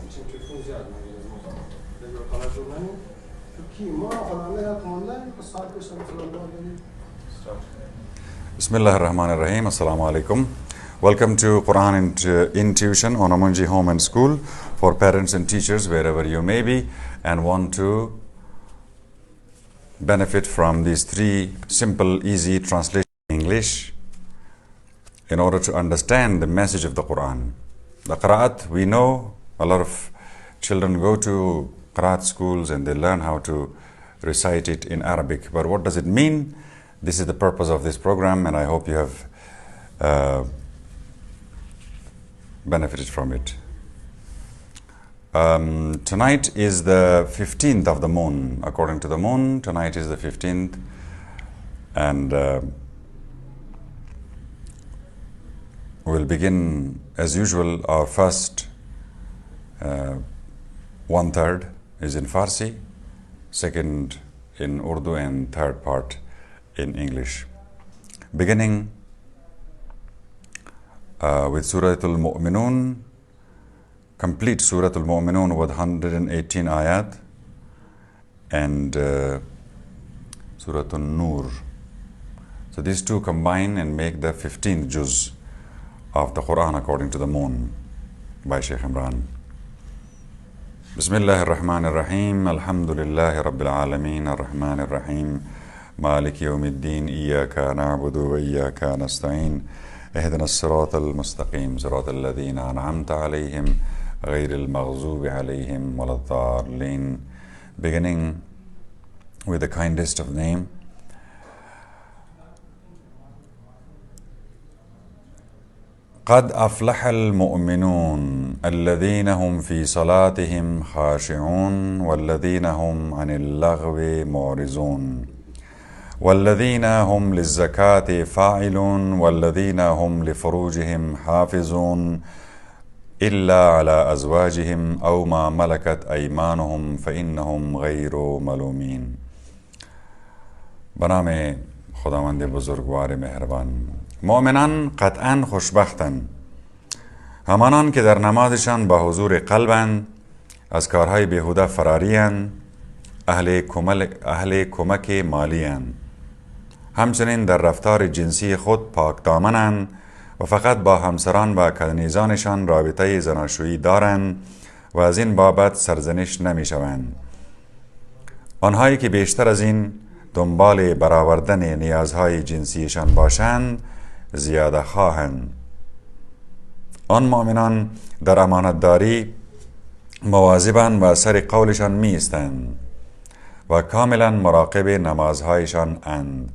میشیم که زیاد میگیره ما حالا جمله کی ما حالا آنلاین ساعت بشم مثلا داریم. Bismillah ar-Rahman ar-Rahim. Assalamu alaikum. Welcome to Qur'an in Tuition on UMunji Home and School for parents and teachers wherever you may be and want to benefit from these three simple, easy translations in English in order to understand the message of the Qur'an. The Qira'at, we know a lot of children go to Qira'at schools and they learn how to recite it in Arabic. But what does it mean? This is the purpose of this program, and I hope you have benefited from it. Tonight is the 15th of the moon. According to the moon, tonight is the 15th, and we'll begin as usual. Our first 1/3 is in Farsi, second in Urdu, and third part in English. Beginning with Surah Al-Mu'minun, complete Surah Al-Mu'minun with 118 ayat, and Surah Al-Nur. So these two combine and make the 15th juz of the Qur'an according to the moon by Shaykh Imran. Bismillah ar-Rahman ar-Rahim. Alhamdulillahi Rabbil Alameen ar-Rahman ar-Rahim. مالك يوم الدين إياك نعبد وإياك نستعين اهدنا الصراط المستقيم صراط الذين أنعمت عليهم غير المغضوب عليهم ولا الضالين. Beginning with the kindest of name. قد أفلح المؤمنون الذين هم في صلاتهم خاشعون والذين هم عن اللغو معرضون والذين هم للزكاة فاعلون والذين هم لفروجهم حافظون إلا على أزواجهم أو ما ملكت أيمانهم فإنهم غير ملومين. بنام خداوند بزرگوار مهربان. مؤمنان قطعا خوشبختند، همانان که در نمازشان با حضور قلبند، از کارهای بیهوده فراریند، اهل کمک مالیند، همچنین در رفتار جنسی خود پاک دامنند و فقط با همسران و کنیزانشان رابطه زناشویی دارند و از این بابت سرزنش نمی شوند. آنهایی که بیشتر از این دنبال برآوردن نیازهای جنسیشان باشند زیاده خواهند. آن مؤمنان در امانتداری مواظبند و سر قولشان می ایستند و کاملا مراقب نمازهایشان اند.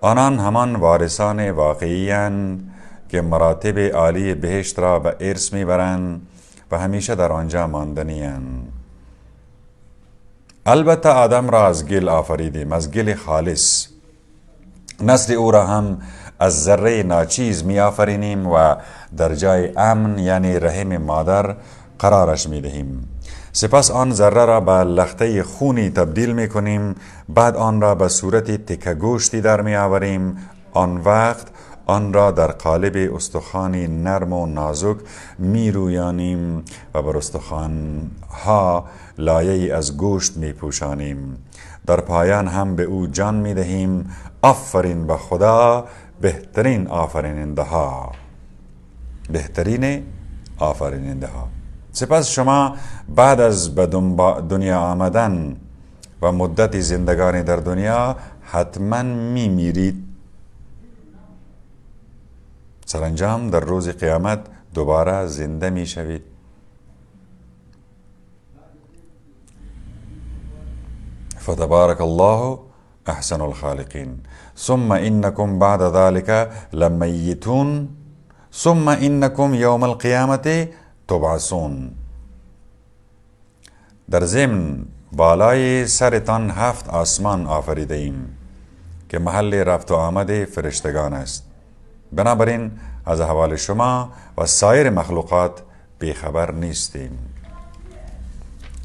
آنان همان وارثان واقعی اند که مراتب عالی بهشت را به ارث میبرند و همیشه در آنجا ماندنی اند. البته آدم را از گل آفریدیم، از گل خالص. نسل او را هم از ذره ناچیز می آفرینیم و در جای امن یعنی رحم مادر قرارش می دهیم. سپس آن ذره را به لخته خونی تبدیل می کنیم، بعد آن را به صورت تکه گوشتی در می آوریم. آن وقت آن را در قالب استخوانی نرم و نازک می رویانیم و بر استخوانها لایه‌ای از گوشت می پوشانیم. در پایان هم به او جان می دهیم. آفرین به خدا، بهترین آفریننده ها. بهترین آفریننده ها. سپس شما بعد از به دنیا آمدن و مدت زندگانی در دنیا حتما می میرید. سرانجام در روز قیامت دوباره زنده می شوید. فتبارك الله احسن الخالقین. ثم انکم بعد ذلك لمیتون ثم انکم یوم القیامت تبعثون. در ضمن بالای سرتان 7 آسمان آفریده ایم که محل رفت و آمد فرشتگان است. بنابراین از احوال شما و سایر مخلوقات بیخبر نیستیم.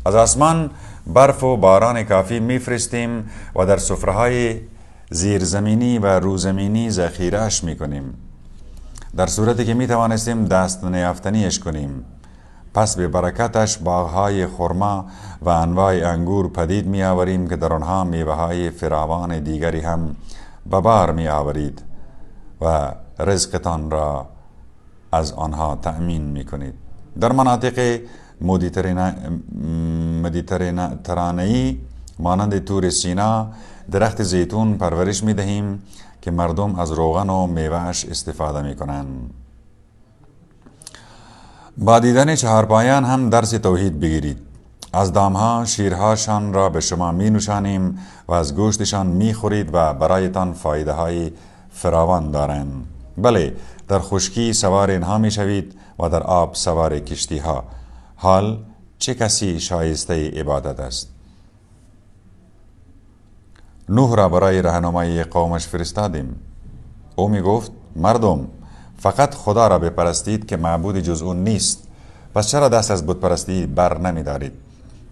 از آسمان برف و باران کافی میفرستیم و در سفره‌های زیرزمینی و روزمینی ذخیره‌اش میکنیم. در صورتی که میتوانستیم دست نیافتنیش کنیم. پس به برکتش باغهای خرما و انواع انگور پدید می آوریم که در آنها میوه های فراوان دیگری هم به بار می آورید و رزقتان را از آنها تأمین می کنید. در مناطق مدیترانه‌ای مانند تور سینا درخت زیتون پرورش می دهیم که مردم از روغن و میوهش استفاده می کنند. با دیدن چهارپایان هم درس توحید بگیرید. از دامها شیرهاشان را به شما می نوشانیم و از گوشتشان می خورید و برایتان فایده های فراوان دارند. بله، در خشکی سوار اینها می شوید و در آب سوار کشتی ها. حال چه کسی شایسته عبادت است؟ نوح را برای راهنمایی قومش فرستادیم. او می گفت مردم فقط خدا را بپرستید که معبود جز او نیست. پس چرا دست از بت پرستی بر نمی دارید؟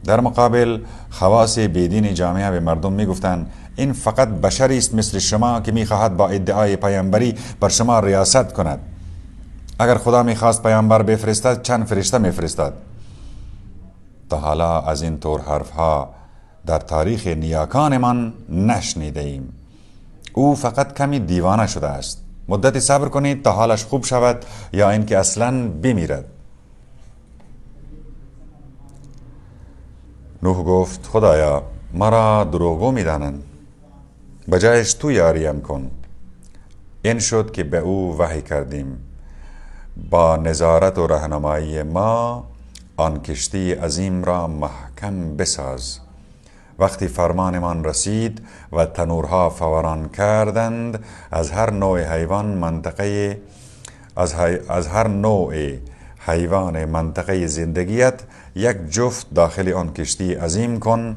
در مقابل خواص بیدین جامعه به مردم می گفتند این فقط بشری است مثل شما که می خواهد با ادعای پیامبری بر شما ریاست کند. اگر خدا می خواست پیامبر بفرستد چند فرشته می فرستد؟ تا حالا از این طور حرفها در تاریخ نیاکانمان نشنیده ایم. او فقط کمی دیوانه شده است. مدتی صبر کنید تا حالش خوب شود یا اینکه اصلاً بمیرد. نوح گفت خدایا مرا دروغگو می‌دانند، بجایش تو یاریم کن. این شد که به او وحی کردیم با نظارت و راهنمایی ما آن کشتی عظیم را محکم بساز. وقتی فرمانمان رسید و تنورها فوران کردند از هر نوع حیوان منطقه زندگیت یک جفت داخل آن کشتی عظیم کن.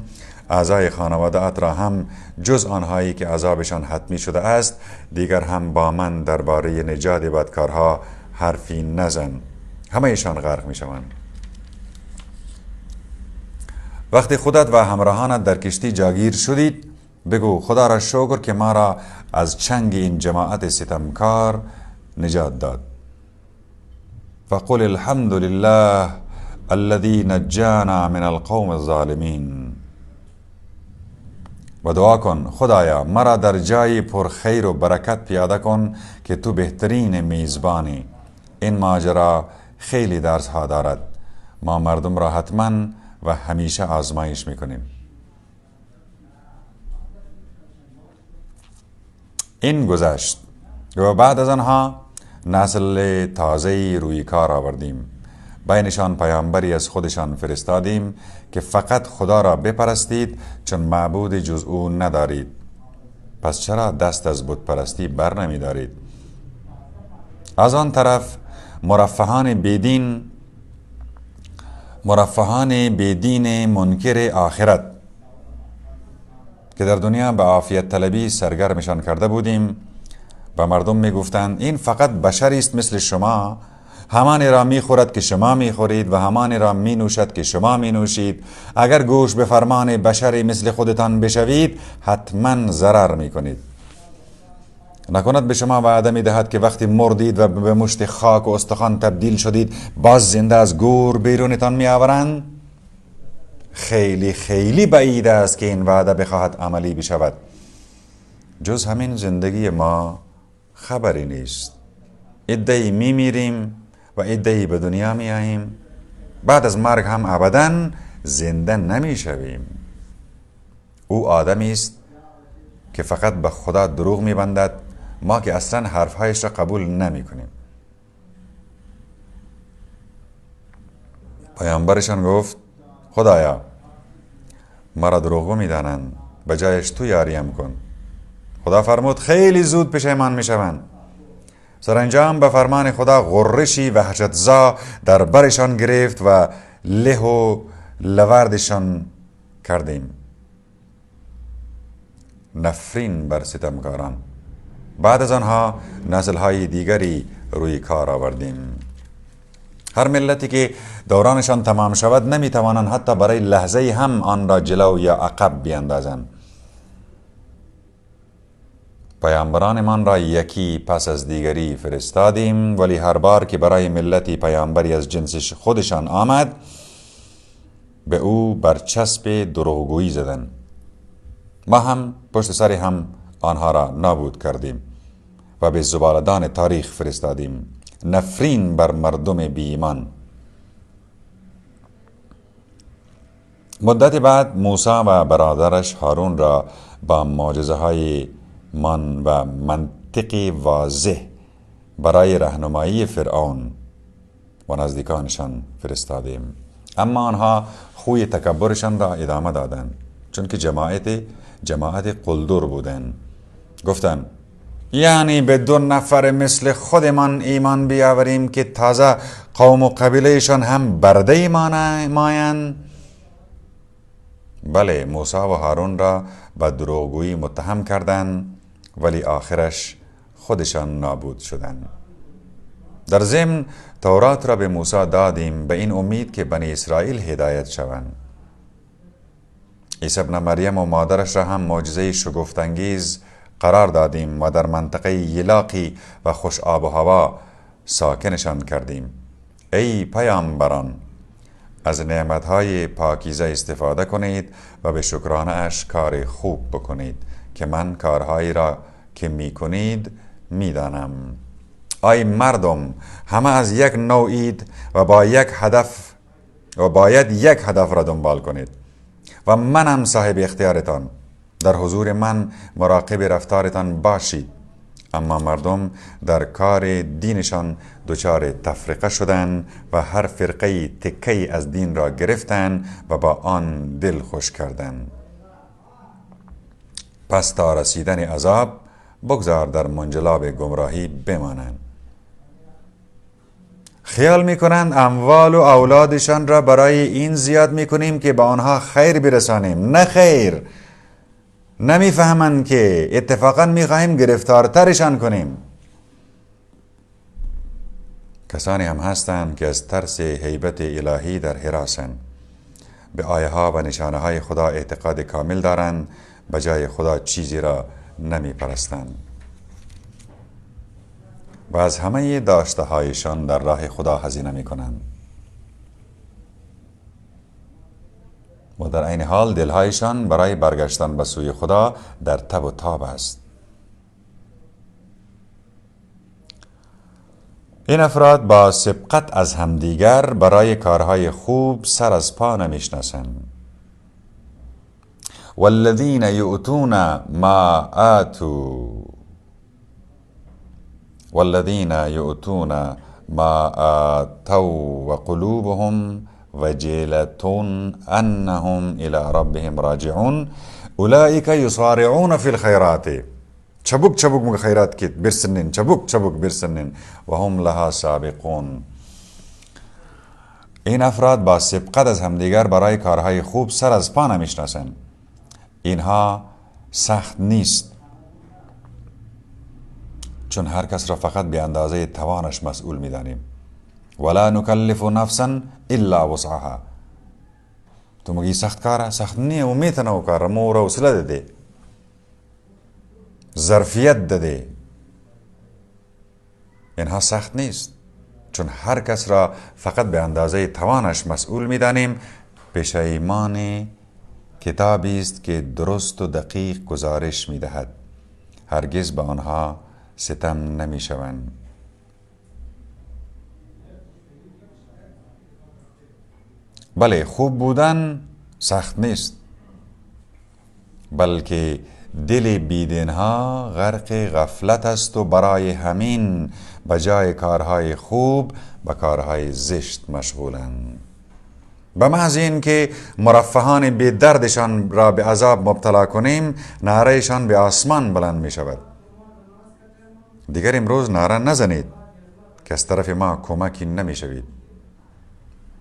اعضای خانواده‌ات را هم جز آنهایی که عذابشان حتمی شده است دیگر هم با من درباره نجات بدکارها حرفی نزن، همه ایشان غرق می شوند. وقتی خودت و همراهانت در کشتی جاگیر شدید بگو خدا را شکر که ما را از چنگ این جماعت ستمکار نجات داد. فقل الحمد لله الذي نجانا من القوم الظالمین. و دعا کن خدایا مرا در جای پر خیر و برکت پیاده کن که تو بهترین میزبانی. این ماجرا خیلی درس ها دارد. ما مردم را حتما و همیشه آزمایش میکنیم. این گذشت و بعد از آنها نسل تازه‌ای روی کار آوردیم. بینشان پیامبری از خودشان فرستادیم که فقط خدا را بپرستید چون معبود جز او ندارید. پس چرا دست از بت پرستی بر نمی دارید؟ از آن طرف مرفهان بیدین منکر آخرت که در دنیا به عافیت طلبی سرگرمشان کرده بودیم و مردم می گفتند این فقط بشری است مثل شما، همانی را می خورد که شما می خورید و همانی را می نوشد که شما می نوشید. اگر گوش به فرمان بشری مثل خودتان بشوید حتما ضرر می کنید. نکند به شما وعده می دهد که وقتی مردید و به مشت خاک و استخوان تبدیل شدید باز زنده از گور بیرونتان می آورند؟ خیلی خیلی بعید است که این وعده بخواهد عملی بشود. جز همین زندگی ما خبری نیست. عده‌ای می میریم و عده‌ای به دنیا می آییم. بعد از مرگ هم ابداً زنده نمی شویم. او آدمی است که فقط به خدا دروغ می بندد، ما که اصلا حرفهایش را قبول نمی کنیم. پیامبرشان گفت خدایا مرا دروغگو می دانند، به جایش تو یاریم کن. خدا فرمود خیلی زود پشیمان می شوند. سرانجام به فرمان خدا غرشی وحشتزا در برشان گرفت و له و لوردشان کردیم. نفرین بر ستمکاران. بعد از آنها نسل‌های دیگری روی کار آوردیم. هر ملتی که دورانشان تمام شود نمیتوانند حتی برای لحظه هم آن را جلو یا عقب بیاندازند. پیامبرانمان را یکی پس از دیگری فرستادیم، ولی هر بار که برای ملتی پیامبری از جنس خودشان آمد به او برچسب دروغگویی زدند. ما هم پشت سر هم آنها را نابود کردیم و به زباله‌دان تاریخ فرستادیم. نفرین بر مردم بی ایمان. مدت بعد موسی و برادرش هارون را با معجزه‌های من و منطقی واضح برای راهنمایی فرعون و نزدیکانشان فرستادیم، اما آنها خوی تکبرشان را ادامه دادند، چون که جماعت قلدر بودند. گفتند یعنی به 2 نفر مثل خودمان ایمان بیاوریم که تازه قوم و قبیلهشان هم برده مایند؟ بله، موسی و هارون را به دروغگویی متهم کردند، ولی آخرش خودشان نابود شدند. در ضمن تورات را به موسی دادیم به این امید که بنی اسرائیل هدایت شوند. عیسی ابن مریم و مادرش را هم معجزه شگفت‌انگیز قرار دادیم و در منطقه یلاقی و خوش آب و هوا ساکنشان کردیم. ای پیامبران، از نعمتهای پاکیزه استفاده کنید و به شکرانه اش کار خوب بکنید که من کارهایی را که می کنید می دانم. ای مردم، همه از یک نوعید و باید یک هدف را دنبال کنید و منم صاحب اختیارتان. در حضور من مراقب رفتارتان باشید. اما مردم در کار دینشان دچار تفرقه شدند و هر فرقه تکه‌ای از دین را گرفتند و با آن دل خوش کردند. پس تا رسیدن عذاب بگذار در منجلاب گمراهی بمانند. خیال میکنند اموال و اولادشان را برای این زیاد میکنیم که به آنها خیر برسانیم. نه خیر، نمیفهمند که اتفاقا میخواهیم گرفتارترشان کنیم. کسانی هم هستند که از ترس هیبت الهی در حراسند. به آیه ها و نشانه های خدا اعتقاد کامل دارند، به جای خدا چیزی را نمیپرستند و از همه داشته هایشان در راه خدا هزینه میکنند و در عین حال دلهایشان برای برگشتن به سوی خدا در تب و تاب است. این افراد با سبقت از همدیگر برای کارهای خوب سر از پا نمیشناسند. والذین یؤتون ما آتوا و قلوبهم وجلة انهم الى ربهم راجعون اولئک یصارعون فی الخیرات. چبک مگه خیرات کت برسنن، چبک برسنن و هم لها سابقون. این افراد با سبقت از همدیگر برای کارهای خوب سر از پا نمیشناسند. اینها سخت نیست، چون هر کس را فقط به اندازه توانش مسئول می‌دانیم. ولا نکلف نفسا الا وسعها. تو میگی سخت کاره، سخت نیه و میتونه و کاره، مو را حوصله داده، ظرفیت داده. اینها سخت نیست، چون هر کس را فقط به اندازه توانش مسئول می‌دانیم. پشیمان کتابی است که درست و دقیق گزارش می‌دهد. هرگز به آنها ستم نمی‌شوند. بله، خوب بودن سخت نیست، بلکه دل بیدینها غرق غفلت است و برای همین بجای کارهای خوب به کارهای زشت مشغولند. به محض این که مرفهان بی دردشان را به عذاب مبتلا کنیم، نعرهشان به آسمان بلند می شود. دیگر امروز نعره نزنید که از طرف ما کمکی نمی شوید،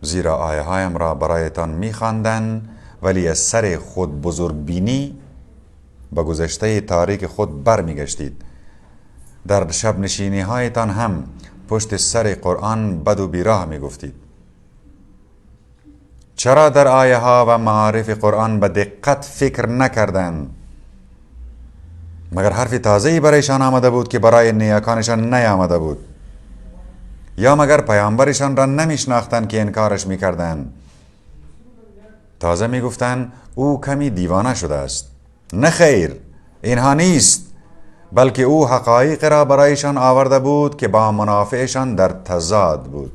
زیرا آیه هایم را برایتان می خواندند، ولی از سر خود بزرگبینی به گذشته تاریک خود بر می گشتید. در شب نشینی هایتان هم پشت سر قرآن بد و بیراه می گفتید. چرا در آیه ها و معارف قرآن به دقت فکر نکردند؟ مگر حرف تازه‌ای برایشان آمده بود که برای نیاکانشان نیامده بود؟ یا مگر پیامبرشان را نمیشناختند که انکارش میکردند؟ تازه میگفتند او کمی دیوانه شده است. نه خیر، اینها نیست، بلکه او حقایق را برایشان آورده بود که با منافعشان در تضاد بود.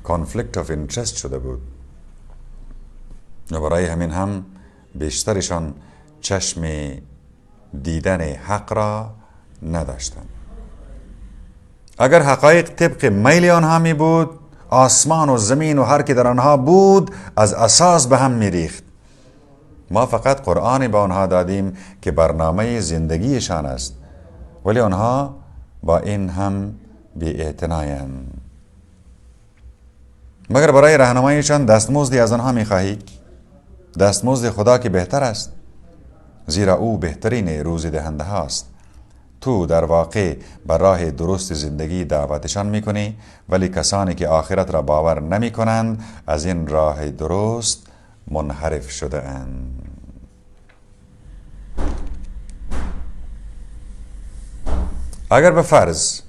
کانفلیکت آف اینترست شده بود و برای همین هم بیشترشان چشم دیدن حق را نداشتند. اگر حقایق طبق میل آنها می بود، آسمان و زمین و هر که در آنها بود از اساس به هم می ریخت. ما فقط قرآنی به آنها دادیم که برنامه زندگیشان است، ولی آنها با این هم بی‌اعتنایند. مگر برای راهنماییشان دستمزدی از آنها می خواهی؟ دستمزد خدا که بهتر است، زیرا او بهترین روزی دهنده هاست. تو در واقع بر راه درست زندگی دعوتشان میکنی، ولی کسانی که آخرت را باور نمی کنند از این راه درست منحرف شده اند. اگر به فرض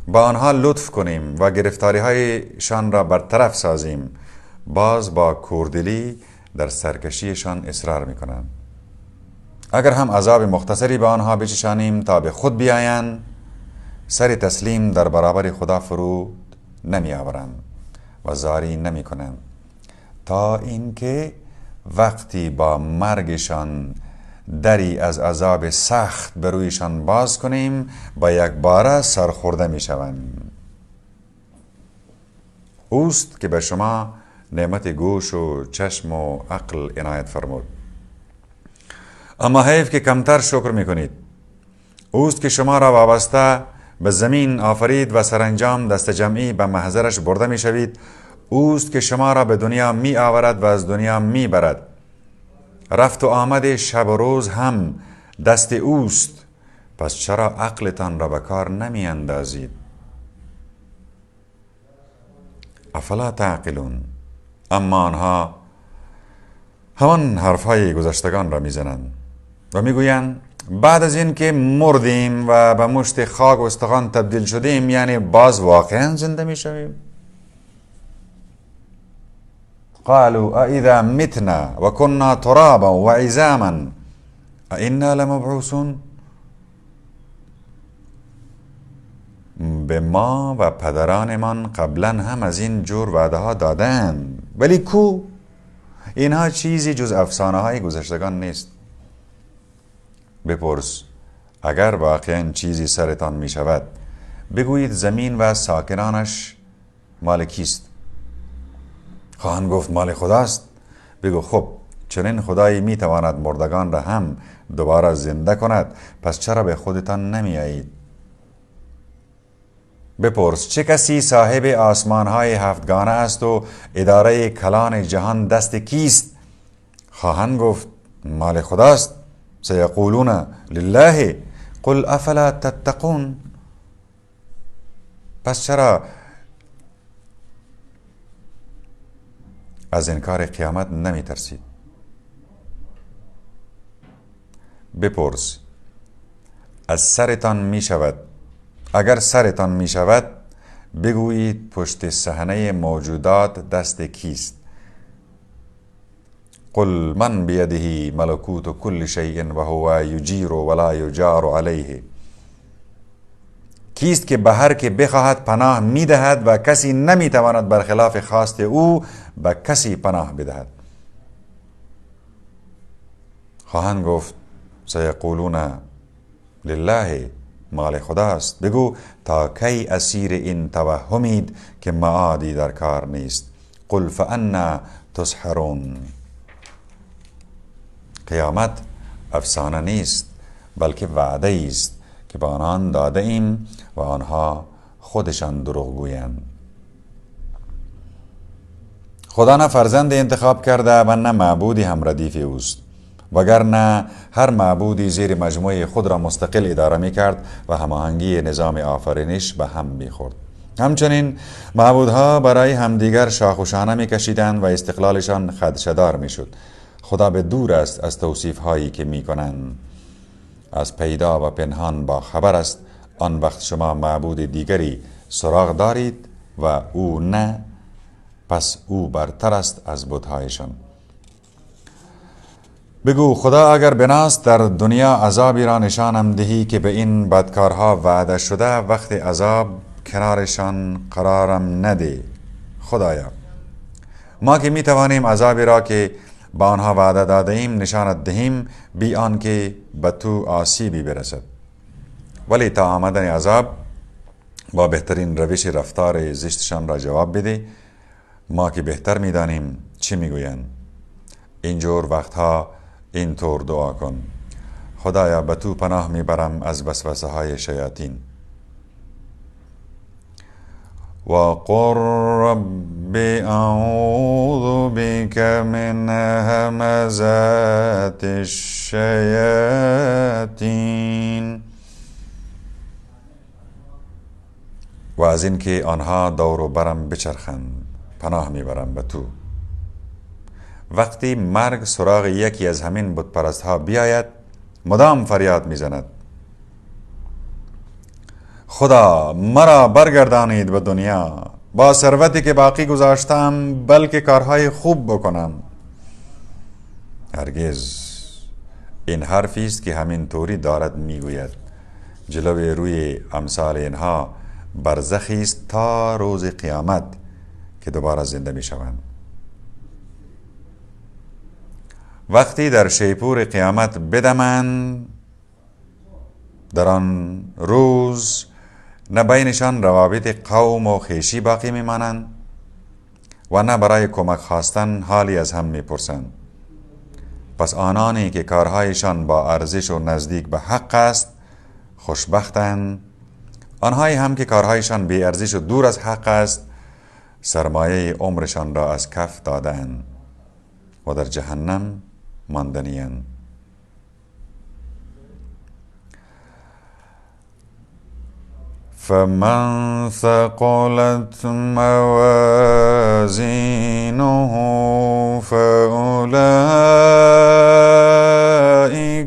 با آنها لطف کنیم و گرفتاری هایشان را برطرف سازیم، باز با کوردلی در سرکشیشان اصرار میکنند. اگر هم عذاب مختصری به آنها بچشانیم تا به خود بیایند، سر تسلیم در برابر خدا فرود نمی آورند و زاری نمی کنند، تا اینکه وقتی با مرگشان دری از عذاب سخت بر رویشان باز کنیم با یک باره سرخورده می شوند. اوست که به شما نعمت گوش و چشم و عقل عنایت فرمود، اما حیف که کمتر شکر میکنید. اوست که شما را وابسته به زمین آفرید و سرانجام دست جمعی به محضرش برده میشوید. اوست که شما را به دنیا می آورد و از دنیا می برد. رفت و آمد شب و روز هم دست اوست، پس چرا عقلتان را به کار نمی اندازید؟ افلا تعقلون. اما آنها همان حرفهای گذشتگان را میزنند و میگویند بعد از این که مردیم و به مشت خاک و استخوان تبدیل شدیم، یعنی باز واقعا زنده میشویم؟ قالوا اذا متنا و كنا ترابا و عظاما ائنا لمبعوثون. به ما و پدرانمان قبلا هم از این جور وعده ها دادند، ولی کو؟ اینها چیزی جز افسانه های گذشتگان نیست. بپرس اگر واقعا چیزی سرتان می شود، بگویید زمین و ساکنانش مال کیست؟ خواهند گفت مال خداست. بگو خب چنین خدایی می تواند مردگان را هم دوباره زنده کند، پس چرا به خودتان نمی آیید؟ بپرس چه کسی صاحب آسمان‌های هفتگانه است و اداره کلان جهان دست کیست؟ خواهند گفت مال خداست. سیقولون لله قل افلا تتقون. پس چرا از انکار قیامت نمی ترسید؟ بپرس از سرتان می شود. اگر سرتان می شود بگویید پشت صحنه موجودات دست کیست؟ قل من بیده ملکوت کل شیء و هو یجیر ولا یجار علیه. کیست که به هر که بخواهد پناه می دهد و کسی نمی تواند برخلاف خواست او به کسی پناه بدهد؟ خواهند گفت سیقولون لله مال خداست. بگو تا کی اسیر این توهمید که معادی در کار نیست؟ قل فانا تسحرون. قیامت افسانه نیست، بلکه وعده است که به آنان داده ایم و آنها خودشان دروغ گویند. خدا نه فرزند انتخاب کرده و نه معبودی هم ردیف اوست، وگرنه هر معبودی زیر مجموعه خود را مستقل اداره می کرد و هماهنگی نظام آفرینش به هم می خورد. همچنین معبودها برای همدیگر شاخ و شانه می کشیدند و استقلالشان خدشه‌دار می شد. خدا به دور است از توصیف هایی که می کنند. از پیدا و پنهان با خبر است. آن وقت شما معبود دیگری سراغ دارید و او نه، پس او برتر است از بت‌هایشان. بگو خدا اگر بناست در دنیا عذابی را نشانم دهی که به این بدکارها وعده شده، وقت عذاب کنارشان قرارم نده. خدایا ما که می توانیم عذابی را که با آنها وعده داده ایم نشانت دهیم بی آنکه به تو آسیبی برسد. ولی تا آمدن عذاب با بهترین روش رفتار زشتشان را جواب بده. ما که بهتر می دانیم چی می گویند. اینجور وقتها اینطور دعا کن: خدایا به تو پناه می برم از وسوسه های شیاطین. و قل رب اعوذ بک من همزات الشیاطین. و از این که آنها دور و برم بچرخند پناه میبرم به تو. وقتی مرگ سراغ یکی از همین بت پرست ها بیاید مدام فریاد میزند: خدا مرا برگردانید به دنیا، با ثروتی که باقی گذاشتم بلکه کارهای خوب بکنم. هرگز. این حرفی است که همین طوری دارد میگوید. جلوی روی امثال اینها برزخی است تا روز قیامت که دوباره زنده می شوند. وقتی در شیپور قیامت بدمند، در آن روز نه بینشان روابط قوم و خویشی باقی می مانند و نه برای کمک خواستن حالی از هم می پرسند. پس آنانی که کارهایشان با ارزش و نزدیک به حق است خوشبختند. آنهایی هم که کارهایشان بی ارزش و دور از حق است سرمایه عمرشان را از کف دادند و در جهنم ماندنی‌اند. فمن ثقلت موازینه فأولئک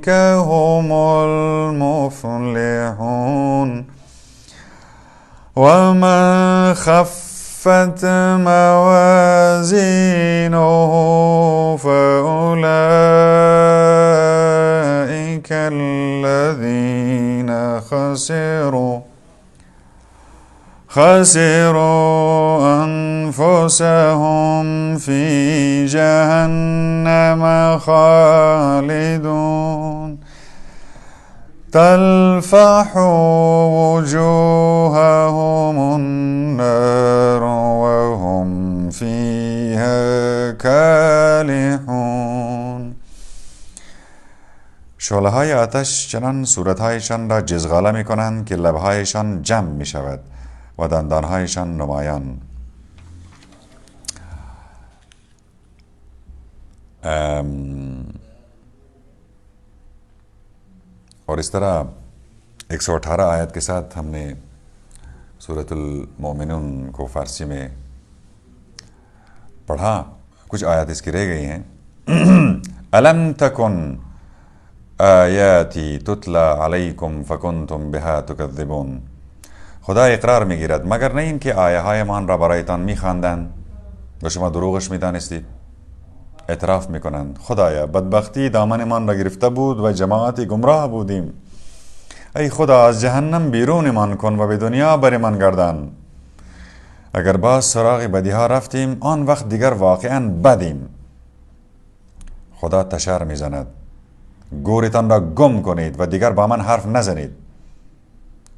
هم المفلحون و من خفت موازینه فأولئک الذین خسروا أنفسهم في جهنم خالدون تلفح وجوههم النار وهم فيها كالحون. شعله های آتش چنان صورتهایشان را جزغاله می کنند که لبهایشان جمع می شود و دندانهایشان نمایان. और इस तरह 118 आयत के साथ हमने सूरतुल मोमिनून को फारसी में पढ़ा। कुछ आयत इसकी रह गई हैं। अलम तकुन आयाती तुतला अलैकुम फकुंतुम बिहा तुकذبون. خدا اقرار میگیرد مگر نه این که آیه های من را برایتان میخواندند و شما دروغش میدانستید. اعتراف میکنند: خدایا بدبختی دامن من را گرفته بود و جماعتی گمراه بودیم. ای خدا از جهنم بیرون من کن و به دنیا بر من گردان. اگر باز سراغ بدی ها رفتیم آن وقت دیگر واقعا بدیم. خدا تشر میزند: گورتان را گم کنید و دیگر با من حرف نزنید.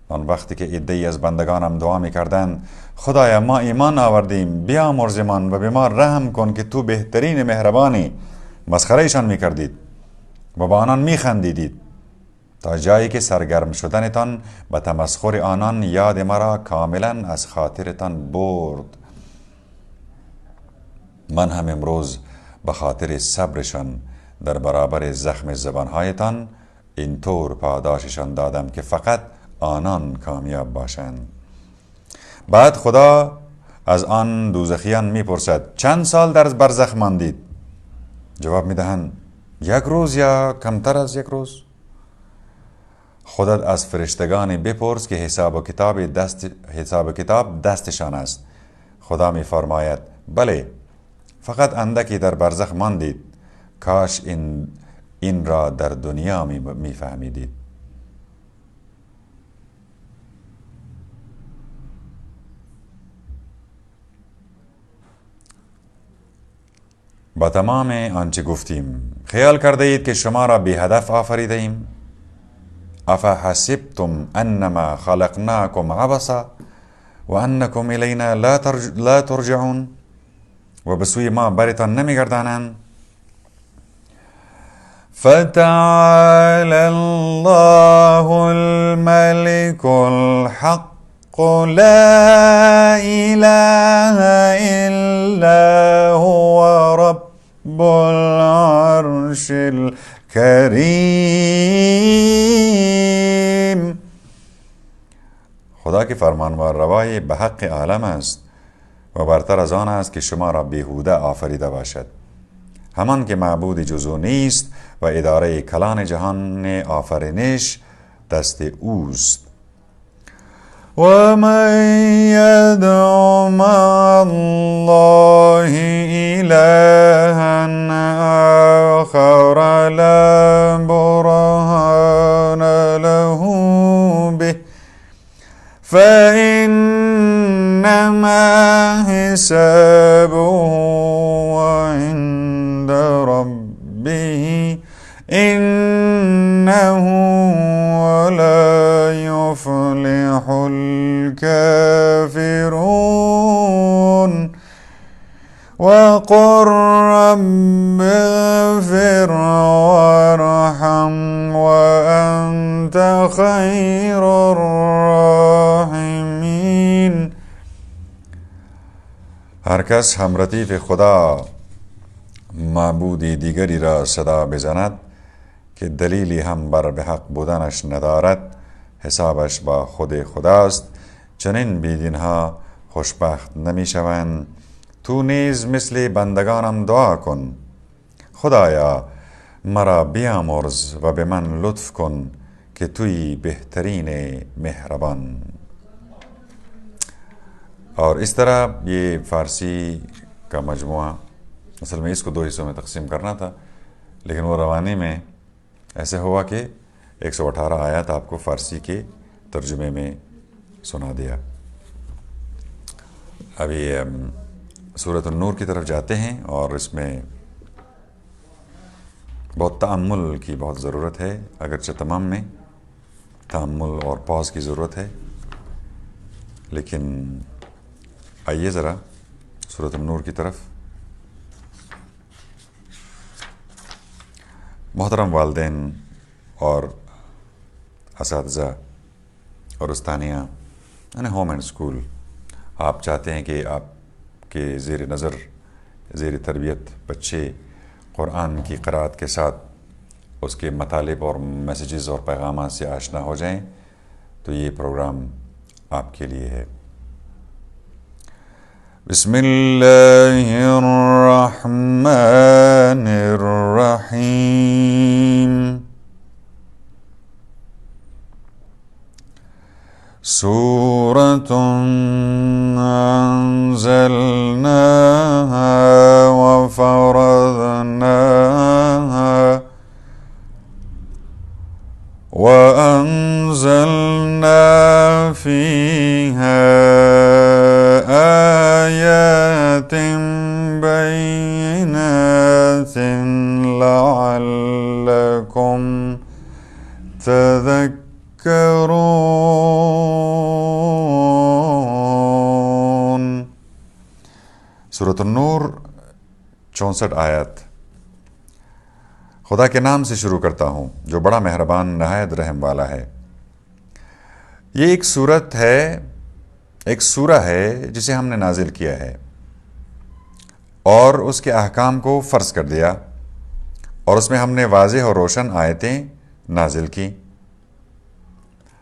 آن وقتی که عده‌ای از بندگانم دعا می‌کردند: خدایا ما ایمان آوردیم، بیامرزمان و به ما رحم کن که تو بهترین مهربانی، مسخرهشان می‌کردید و با آنان می‌خندیدید تا جایی که سرگرم شدنتان به تمسخر آنان یاد مرا کاملا از خاطرتان برد. من هم امروز به خاطر صبرشان در برابر زخم زبانهایتان اینطور پاداششان دادم که فقط آنان کامیاب باشند. بعد خدا از آن دوزخیان میپرسد: چند سال در برزخ ماندید؟ جواب میدهند یک روز یا کمتر از یک روز. خودت از فرشتگانی بپرس که حساب کتاب دستشان است. خدا می فرماید بله، فقط اندکی در برزخ ماندید، کاش این را در دنیا می فهمیدید. با تمام آنچه گفتیم خیال کرده اید که شما را بی هدف آفریده ایم؟ افحسبتم انما خلقناکم عبثا و انکم الینا لا ترجعون؟ و به سوی ما برتان نمیگردانند؟ فتعالى الله الملك الحق لا إله إلا هو رب العرش الكريم. خدا که فرمانوار روای به حق عالم است و برتر از آن است که شما را بیهوده آفریده باشد. همان که معبود جز او نیست و اداره کلان جهان آفرینش دست اوست. و من یدعو مع الله الها آخر لا برهان له به فإنما حسابه عند ربه إنه ولا يفلح الكافرون. وقل رب اغفر وارحم وأنت خير الراحمين. هر کس همردیف خدا معبودی دیگری را صدا بزند که دلیلی هم بر به حق بودنش ندارد، حسابش با خود خداست. چنین بیدینها خوشبخت نمی شوند. تو نیز مثل بندگانم دعا کن، خدایا مرا بیامرز و به من لطف کن کہ توی بہترین مہربان. اور اس طرح یہ فارسی کا مجموعہ، اصل میں اس کو 2 حصوں میں تقسیم کرنا تھا، لیکن وہ روانی میں ایسے ہوا کہ 118 آیات آپ کو فارسی کے ترجمے میں سنا دیا. ابھی سورۃ النور کی طرف جاتے ہیں اور اس میں بہت تأمل کی بہت ضرورت ہے، اگرچہ تمام میں تأمل اور پاز کی ضرورت ہے، لیکن آئیے ذرا سورۃ النور کی طرف. محترم والدین اور اساتذہ اور استانیہ، یعنی ہوم اینڈ اسکول، آپ چاہتے ہیں کہ آپ کے زیر نظر، زیر تربیت بچے قرآن کی قرأت کے ساتھ اس کے مطالب اور میسیجز اور پیغامات سے آشنا ہو جائیں، تو یہ پروگرام آپ کے لیے ہے. بسم اللہ الرحمن الرحیم. سورة أنزلناها وفرضناها وأنزلنا فيها آيات بينات لعلكم تذكرون. سورۃ النور 64 آیات. خدا کے نام سے شروع کرتا ہوں جو بڑا مہربان نہایت رحم والا ہے. یہ ایک سورہ ہے جسے ہم نے نازل کیا ہے اور اس کے احکام کو فرض کر دیا، اور اس میں ہم نے واضح اور روشن آیتیں نازل کی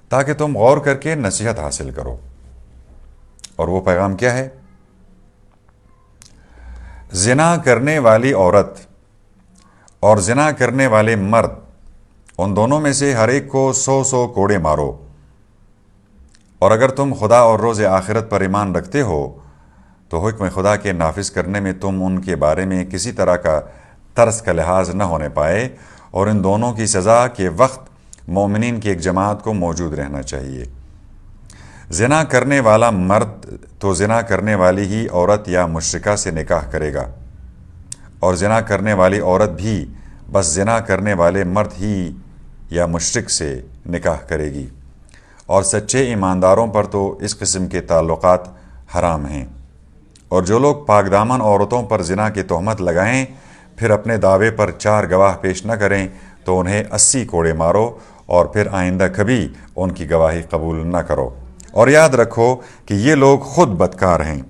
تاکہ تم غور کر کے نصیحت حاصل کرو. اور وہ پیغام کیا ہے؟ زنا کرنے والی عورت اور زنا کرنے والے مرد، ان دونوں میں سے ہر ایک کو 100 کوڑے مارو۔ اور اگر تم خدا اور روز آخرت پر ایمان رکھتے ہو تو حکم خدا کے نافذ کرنے میں تم ان کے بارے میں کسی طرح کا طرز کا لحاظ نہ ہونے پائے، اور ان دونوں کی سزا کے وقت مومنین کی ایک جماعت کو موجود رہنا چاہیے۔ زنا کرنے والا مرد تو زنا کرنے والی ہی عورت یا مشرکہ سے نکاح کرے گا، اور زنا کرنے والی عورت بھی بس زنا کرنے والے مرد ہی یا مشرک سے نکاح کرے گی، اور سچے ایمانداروں پر تو اس قسم کے تعلقات حرام ہیں۔ اور جو لوگ پاک دامن عورتوں پر زنا کی تہمت لگائیں پھر اپنے دعوے پر 4 گواہ پیش نہ کریں تو انہیں 80 کوڑے مارو، اور پھر آئندہ کبھی ان کی گواہی قبول نہ کرو۔ اور یاد رکھو کہ یہ لوگ خود بدکار ہیں،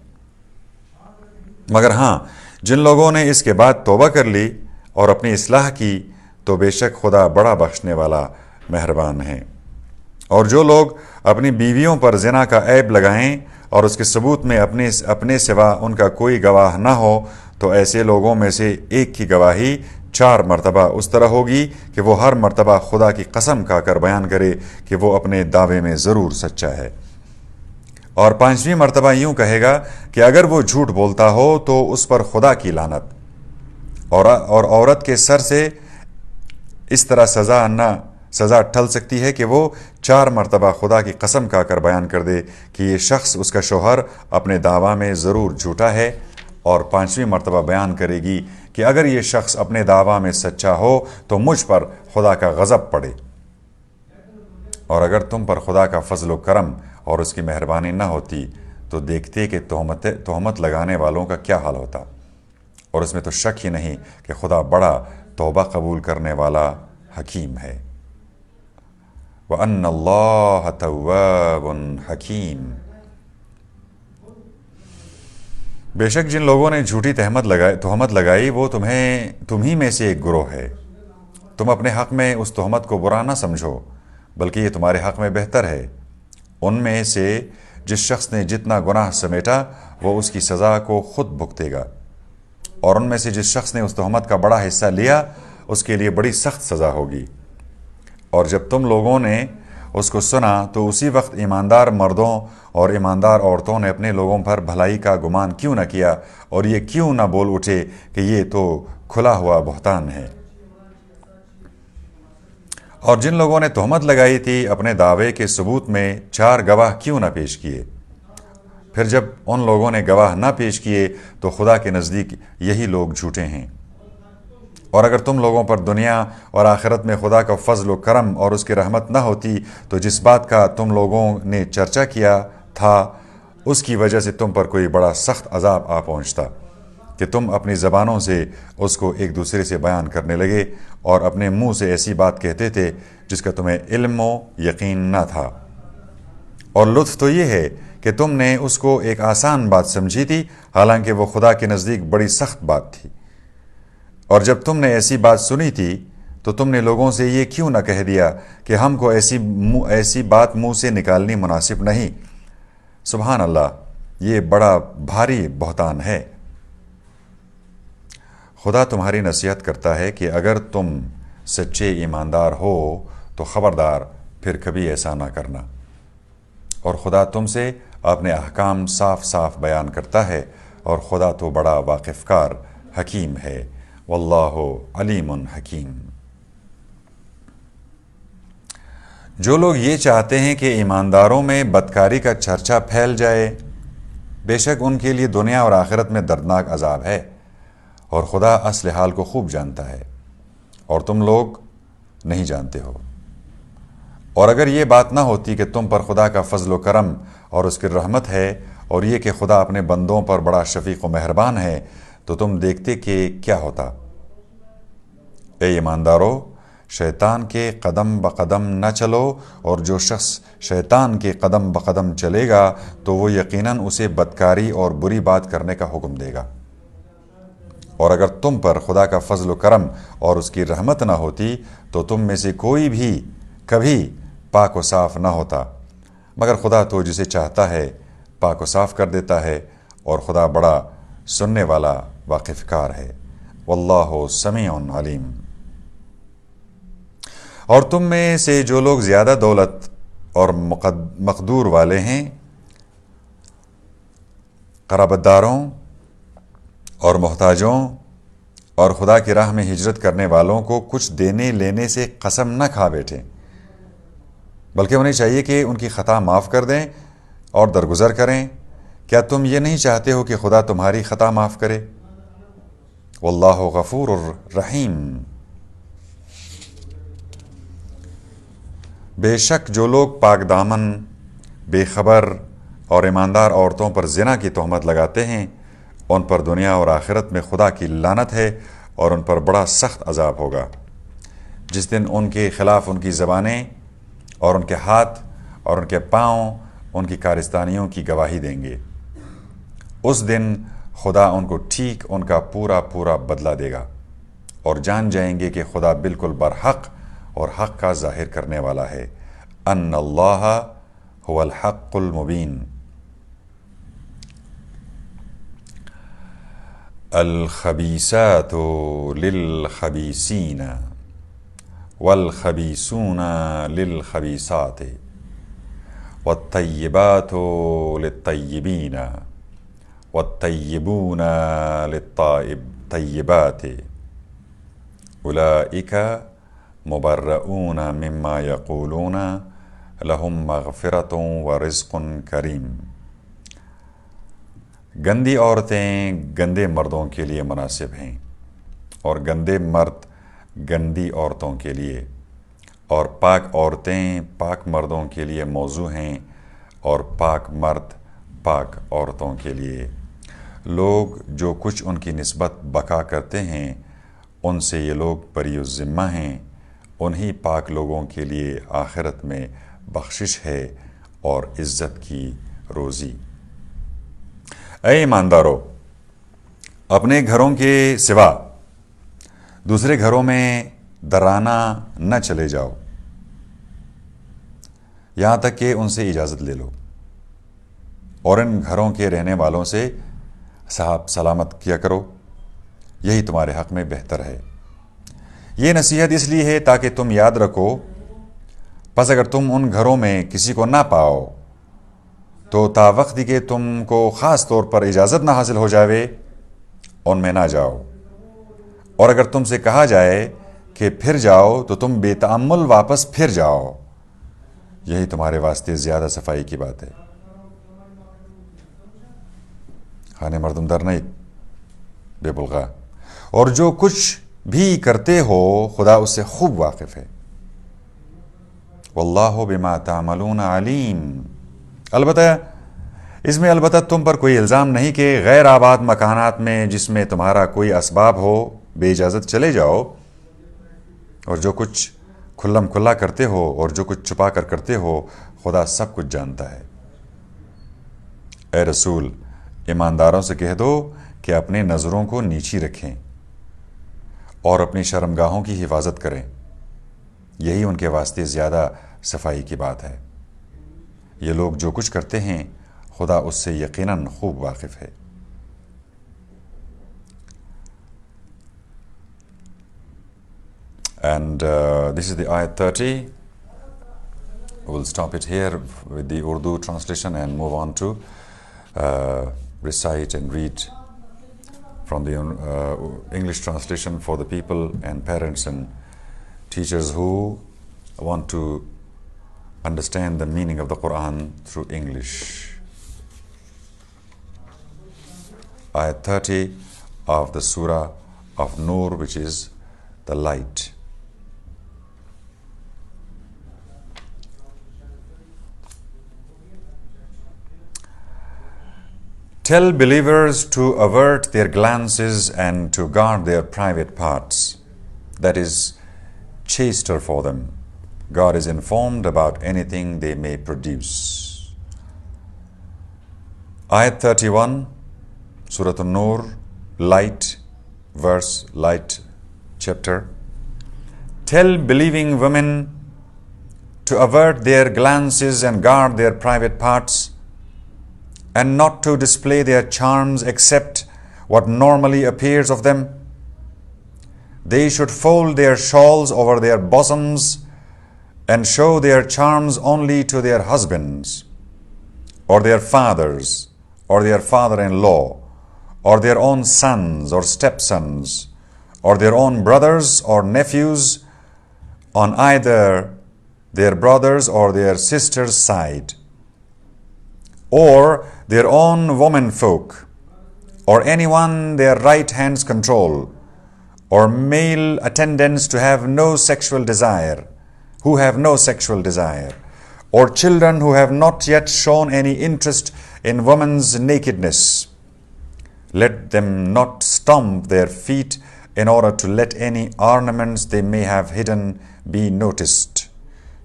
مگر ہاں جن لوگوں نے اس کے بعد توبہ کر لی اور اپنی اصلاح کی تو بے شک خدا بڑا بخشنے والا مہربان ہے۔ اور جو لوگ اپنی بیویوں پر زنا کا عیب لگائیں اور اس کے ثبوت میں اپنے سوا ان کا کوئی گواہ نہ ہو تو ایسے لوگوں میں سے ایک کی گواہی 4 مرتبہ اس طرح ہوگی کہ وہ ہر مرتبہ خدا کی قسم کھا کر بیان کرے کہ وہ اپنے دعوے میں ضرور سچا ہے، اور 5ویں مرتبہ یوں کہے گا کہ اگر وہ جھوٹ بولتا ہو تو اس پر خدا کی لعنت، اور عورت کے سر سے اس طرح سزا ٹل سکتی ہے کہ وہ 4 مرتبہ خدا کی قسم کھا کر بیان کر دے کہ یہ شخص اس کا شوہر اپنے دعویٰ میں ضرور جھوٹا ہے، اور 5ویں مرتبہ بیان کرے گی کہ اگر یہ شخص اپنے دعویٰ میں سچا ہو تو مجھ پر خدا کا غضب پڑے۔ اور اگر تم پر خدا کا فضل و کرم اور اس کی مہربانی نہ ہوتی تو دیکھتے کہ تہمت لگانے والوں کا کیا حال ہوتا، اور اس میں تو شک ہی نہیں کہ خدا بڑا توبہ قبول کرنے والا حکیم ہے۔ وَأَنَّ اللَّهَ تَوَّابٌ حَكِيمٌ۔ بے شک جن لوگوں نے جھوٹی تہمت لگائی وہ تمہیں میں سے ایک گروہ ہے۔ تم اپنے حق میں اس تہمت کو برا نہ سمجھو، بلکہ یہ تمہارے حق میں بہتر ہے۔ ان میں سے جس شخص نے جتنا گناہ سمیٹا وہ اس کی سزا کو خود بھگتے گا، اور ان میں سے جس شخص نے اس تہمت کا بڑا حصہ لیا اس کے لیے بڑی سخت سزا ہوگی۔ اور جب تم لوگوں نے اس کو سنا تو اسی وقت ایماندار مردوں اور ایماندار عورتوں نے اپنے لوگوں پر بھلائی کا گمان کیوں نہ کیا، اور یہ کیوں نہ بول اٹھے کہ یہ تو کھلا ہوا بہتان ہے۔ اور جن لوگوں نے تہمت لگائی تھی اپنے دعوے کے ثبوت میں 4 گواہ کیوں نہ پیش کیے؟ پھر جب ان لوگوں نے گواہ نہ پیش کیے تو خدا کے نزدیک یہی لوگ جھوٹے ہیں۔ اور اگر تم لوگوں پر دنیا اور آخرت میں خدا کا فضل و کرم اور اس کی رحمت نہ ہوتی تو جس بات کا تم لوگوں نے چرچا کیا تھا اس کی وجہ سے تم پر کوئی بڑا سخت عذاب آ پہنچتا کہ تم اپنی زبانوں سے اس کو ایک دوسرے سے بیان کرنے لگے اور اپنے منہ سے ایسی بات کہتے تھے جس کا تمہیں علم و یقین نہ تھا۔ اور لطف تو یہ ہے کہ تم نے اس کو ایک آسان بات سمجھی تھی، حالانکہ وہ خدا کے نزدیک بڑی سخت بات تھی۔ اور جب تم نے ایسی بات سنی تھی تو تم نے لوگوں سے یہ کیوں نہ کہہ دیا کہ ہم کو ایسی بات منہ سے نکالنی مناسب نہیں۔ سبحان اللہ، یہ بڑا بھاری بہتان ہے۔ خدا تمہاری نصیحت کرتا ہے کہ اگر تم سچے ایماندار ہو تو خبردار پھر کبھی ایسا نہ کرنا، اور خدا تم سے اپنے احکام صاف صاف بیان کرتا ہے، اور خدا تو بڑا واقف کار حکیم ہے۔ واللہ علیم حکیم۔ جو لوگ یہ چاہتے ہیں کہ ایمانداروں میں بدکاری کا چرچا پھیل جائے، بے شک ان کے لیے دنیا اور آخرت میں دردناک عذاب ہے، اور خدا اصل حال کو خوب جانتا ہے اور تم لوگ نہیں جانتے ہو۔ اور اگر یہ بات نہ ہوتی کہ تم پر خدا کا فضل و کرم اور اس کی رحمت ہے، اور یہ کہ خدا اپنے بندوں پر بڑا شفیق و مہربان ہے، تو تم دیکھتے کہ کیا ہوتا۔ اے ایماندارو، شیطان کے قدم بقدم نہ چلو، اور جو شخص شیطان کے قدم بقدم چلے گا تو وہ یقیناً اسے بدکاری اور بری بات کرنے کا حکم دے گا۔ اور اگر تم پر خدا کا فضل و کرم اور اس کی رحمت نہ ہوتی تو تم میں سے کوئی بھی کبھی پاک و صاف نہ ہوتا، مگر خدا تو جسے چاہتا ہے پاک و صاف کر دیتا ہے، اور خدا بڑا سننے والا واقف کار ہے۔ واللہ سمیع علیم. اور تم میں سے جو لوگ زیادہ دولت اور مقدور والے ہیں، قرابت داروں اور محتاجوں اور خدا کی راہ میں ہجرت کرنے والوں کو کچھ دینے لینے سے قسم نہ کھا بیٹھے، بلکہ انہیں چاہیے کہ ان کی خطا معاف کر دیں اور درگزر کریں. کیا تم یہ نہیں چاہتے ہو کہ خدا تمہاری خطا معاف کرے؟ واللہ غفور الرحیم. بے شک جو لوگ پاک دامن، بے خبر اور ایماندار عورتوں پر زنا کی تہمت لگاتے ہیں، ان پر دنیا اور آخرت میں خدا کی لعنت ہے اور ان پر بڑا سخت عذاب ہوگا. جس دن ان کے خلاف ان کی زبانیں اور ان کے ہاتھ اور ان کے پاؤں ان کی کارستانیوں کی گواہی دیں گے. اس دن خدا ان کو ٹھیک ان کا پورا پورا بدلہ دے گا اور جان جائیں گے کہ خدا بالکل برحق اور حق کا ظاہر کرنے والا ہے. ان اللہ هو الحق المبین. الخبیثات للخبیثین والخبیثون للخبیثات والطیبات للطیبین والطیبون للطیبات اولئک مبرؤون مما یقولون لهم مغفرۃ ورزق کریم. گندی عورتیں گندے مردوں کے لیے مناسب ہیں اور گندے مرد گندی عورتوں کے لیے، اور پاک عورتیں پاک مردوں کے لیے موضوع ہیں اور پاک مرد پاک عورتوں کے لیے. لوگ جو کچھ ان کی نسبت بقا کرتے ہیں ان سے یہ لوگ بری الذمہ ہیں. انہی پاک لوگوں کے لیے آخرت میں بخشش ہے اور عزت کی روزی. اے ایماندارو، اپنے گھروں کے سوا دوسرے گھروں میں درانہ نہ چلے جاؤ یہاں تک کہ ان سے اجازت لے لو، اور ان گھروں کے رہنے والوں سے صاحب سلامت کیا کرو، یہی تمہارے حق میں بہتر ہے. یہ نصیحت اس لیے ہے تاکہ تم یاد رکھو، پس اگر تم ان گھروں میں کسی کو نہ پاؤ تو تا وقت کہ تم کو خاص طور پر اجازت نہ حاصل ہو جاوے ان میں نہ جاؤ، اور اگر تم سے کہا جائے کہ پھر جاؤ تو تم بے تأمل واپس پھر جاؤ، یہی تمہارے واسطے زیادہ صفائی کی بات ہے. خانے مردم در نہیں بے بلغا. اور جو کچھ بھی کرتے ہو خدا اس سے خوب واقف ہے. واللہ بما تعملون علیم. اس میں البتہ تم پر کوئی الزام نہیں کہ غیر آباد مکانات میں جس میں تمہارا کوئی اسباب ہو بے اجازت چلے جاؤ، اور جو کچھ کھلم کھلا کرتے ہو اور جو کچھ چھپا کر کرتے ہو خدا سب کچھ جانتا ہے. اے رسول، ایمانداروں سے کہہ دو کہ اپنے نظروں کو نیچی رکھیں اور اپنی شرمگاہوں کی حفاظت کریں، یہی ان کے واسطے زیادہ صفائی کی بات ہے. یہ لوگ جو کچھ کرتے ہیں خدا اس سے یقیناً خوب واقف ہے. And this is the ayat 30. We'll stop it here with the Urdu translation and move on to recite and read from the English translation for the people and parents and teachers who want to understand the meaning of the Qur'an through English. Ayat 30 of the Surah of Noor, which is the light. Tell believers to avert their glances and to guard their private parts. That is chaster for them. God is informed about anything they may produce. Ayat 31, Surah An-Nur, light, verse, light, chapter. Tell believing women to avert their glances and guard their private parts, and not to display their charms except what normally appears of them, they should fold their shawls over their bosoms and show their charms only to their husbands, or their fathers, or their father-in-law, or their own sons or stepsons, or their own brothers or nephews on either their brothers or their sisters' side, or their own womenfolk, or anyone their right hands control, or male attendants to have no sexual desire, who have no sexual desire, or children who have not yet shown any interest in woman's nakedness. Let them not stomp their feet in order to let any ornaments they may have hidden be noticed.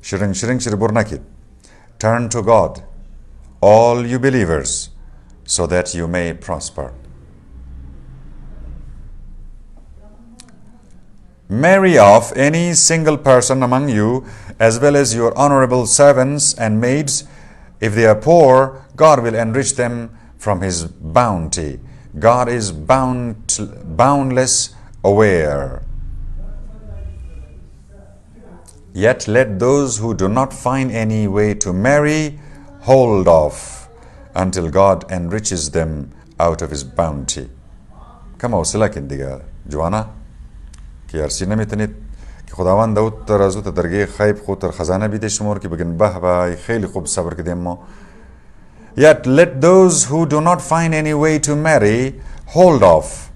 Shirin shirin shiriburnakid. Turn to God, all you believers, so that you may prosper. Marry off any single person among you, as well as your honorable servants and maids. If they are poor, God will enrich them from His bounty. God is boundless aware. Yet let those who do not find any way to marry hold off until God enriches them out of His bounty. كما وصلك دیگه جوانا که ارسی نمیتونید که خداوند داود تر از او درگه خیب خود تر خزانه بیده شمور که بگن به به خیلی خوب صبر کدیم ما. Yet let those who do not find any way to marry hold off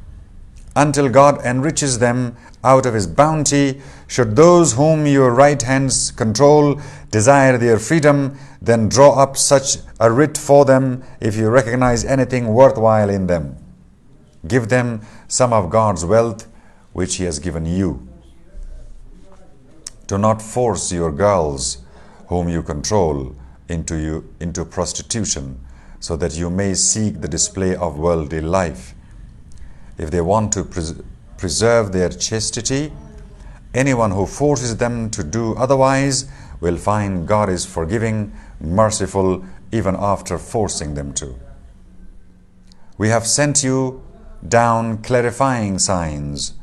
until God enriches them out of His bounty. Should those whom your right hands control desire their freedom, then draw up such a writ for them if you recognize anything worthwhile in them. Give them some of God's wealth which He has given you. Do not force your girls whom you control into prostitution, so that you may seek the display of worldly life. If they want to preserve their chastity, anyone who forces them to do otherwise will find God is forgiving, merciful, even after forcing them to. We have sent you down clarifying signs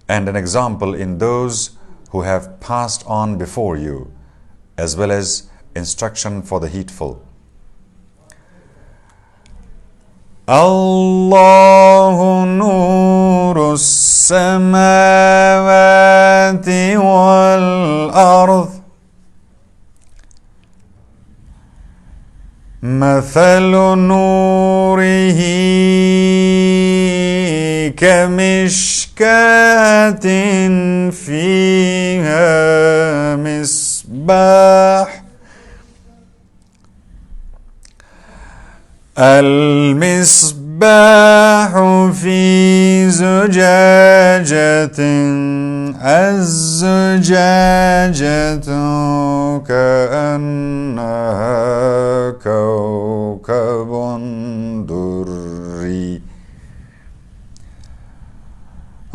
and an example in those who have passed on before you, as well as instruction for the heedful. الله نور السماوات والأرض مثل نوره كمشكاة فيها مصباح المصباح في زجاجة الزجاجة كأنها كوكب دري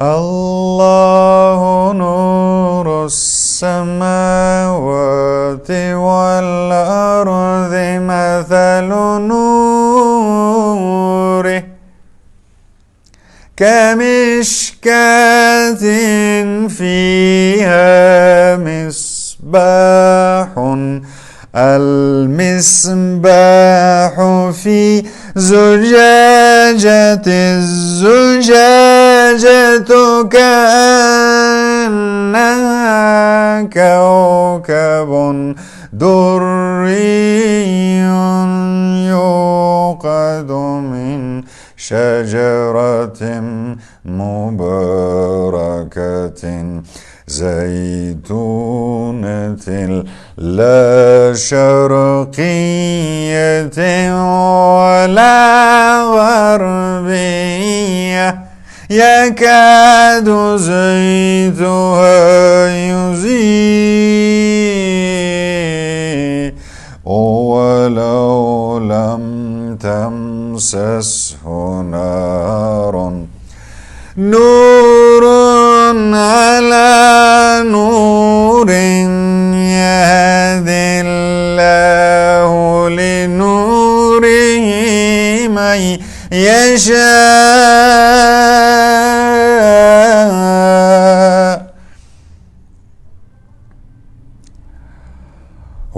الله نور السماوات والأرض مثل نوره كمشكاة فيها مصباح المصباح في زجاجة الزجاجة كأنها كوكب دري يوقد من شجرة مباركة زيتونة لا شرقية ولا غربية يكاد زيتها يضيء ولو لم تمسسه نار نور على نور يهدي الله لنوره من يشاء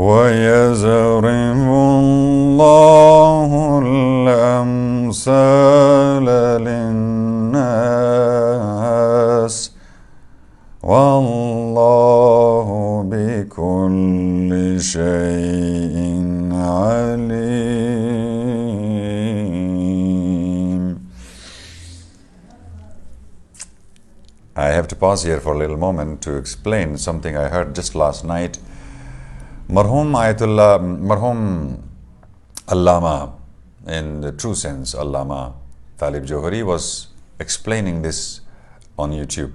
وَيَضْرِبُ اللَّهُ الْأَمْثَالَ لِلنَّاسِ وَاللَّهُ بِكُلِّ شَيْءٍ عَلِيمٌ. I have to pause here for a little moment to explain something I heard just last night. Marhum Allama, in the true sense, Allama Talib Johari was explaining this on YouTube.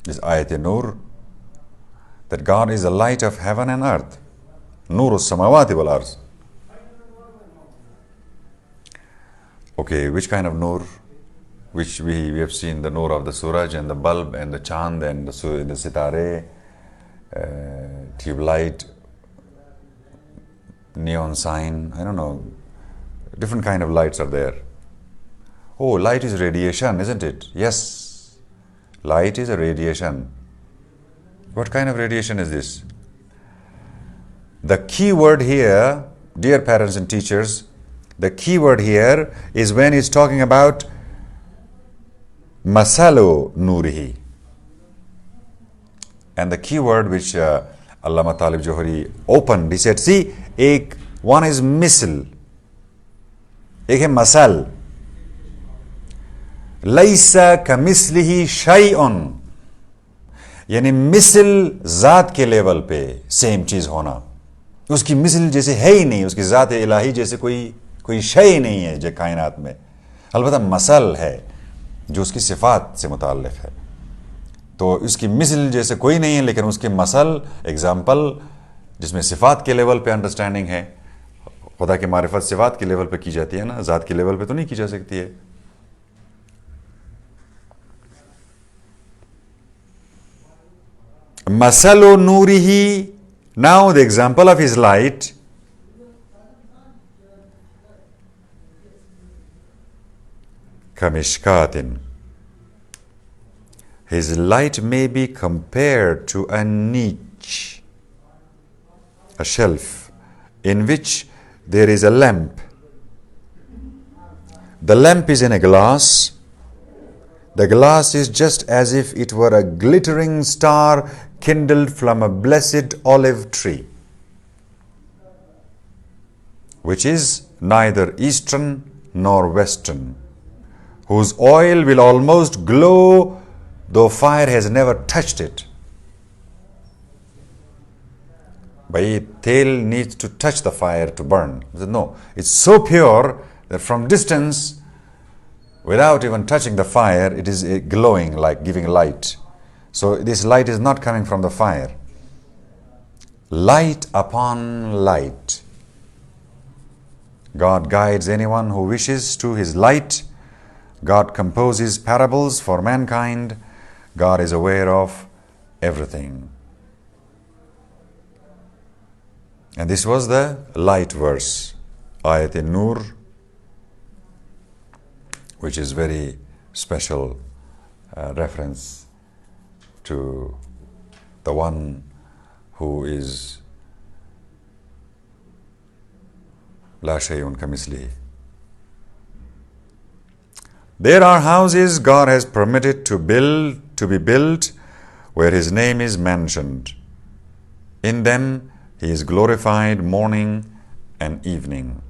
This Ayat-e-Noor, that God is the light of heaven and earth. Noor samawati wal ard. Okay, which kind of Noor? Which we have seen the Noor of the Suraj and the bulb and the Chand and the Sitare, tube light, neon sign, I don't know, different kind of lights are there. Oh, light is radiation, isn't it? Yes, light is a radiation. What kind of radiation is this? The key word here, dear parents and teachers, the key word here is when he's talking about Masalu Noorihi. And the key word which Allama Talib Johari opened, he said, see, one is misl, एक है muscle, लैसा कमिस्लिही शैउन, यानी मिसल ज़ात के level पे same चीज़ होना, उसकी मिसल जैसे है ही नहीं, उसकी ज़ात इलाही जैसे कोई शै नहीं है जो कायनात में, अलबत्ता मसल है जो उसकी सिफ़ात से मुताल्लिक़ है। तो उसकी मिसल जैसे कोई नहीं है, लेकिन उसके मसल एग्जाम्पल जिसमें सिफ़ात के लेवल पे अंडरस्टैंडिंग है, खुदा की मारिफत सिफ़ात के लेवल पे की जाती है ना, ज़ात के लेवल पे तो नहीं की जा सकती है। Masalu Noorihi, now the example of his light, kamishkatin. His light may be compared to a niche, a shelf, in which there is a lamp. The lamp is in a glass. The glass is just as if it were a glittering star kindled from a blessed olive tree, which is neither eastern nor western, whose oil will almost glow though fire has never touched it. Bhai, tail needs to touch the fire to burn. No, it's so pure that from distance, without even touching the fire, it is glowing, like giving light. So this light is not coming from the fire. Light upon light. God guides anyone who wishes to his light. God composes parables for mankind. God is aware of everything. And this was the light verse, Ayat-e-Noor, which is very special reference to the one who is La shayun kamislihi. There are houses God has permitted to be built where his name is mentioned. In them he is glorified morning and evening.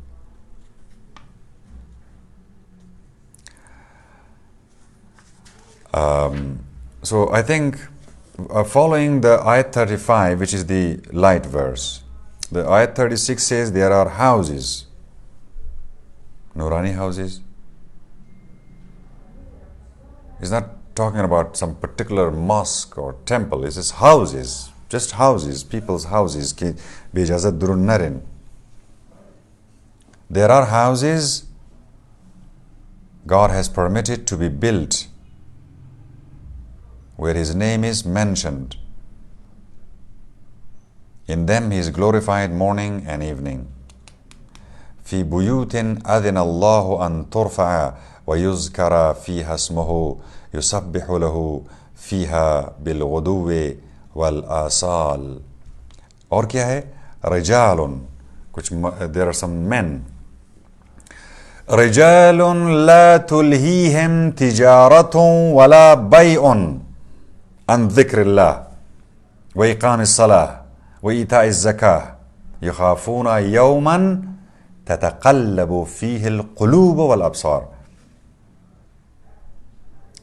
So I think following the ayat 35, which is the light verse, the ayat 36 says there are houses, Noorani houses. It's not talking about some particular mosque or temple. It's just houses, people's houses. There are houses God has permitted to be built where his name is mentioned. In them he is glorified morning and evening. في بيوت أذن الله أن ترفع ويذكر فيها اسمه يسبح له فيها بالغدو والآصال. اور کیا ہے؟ رجال, کچھ there are some men. رجال لا تلهيهم تجارة ولا بيع عن ذكر الله وإقام الصلاة وإيتاء الزكاة يخافون يوما تتقلب فيه القلوب والأبصار.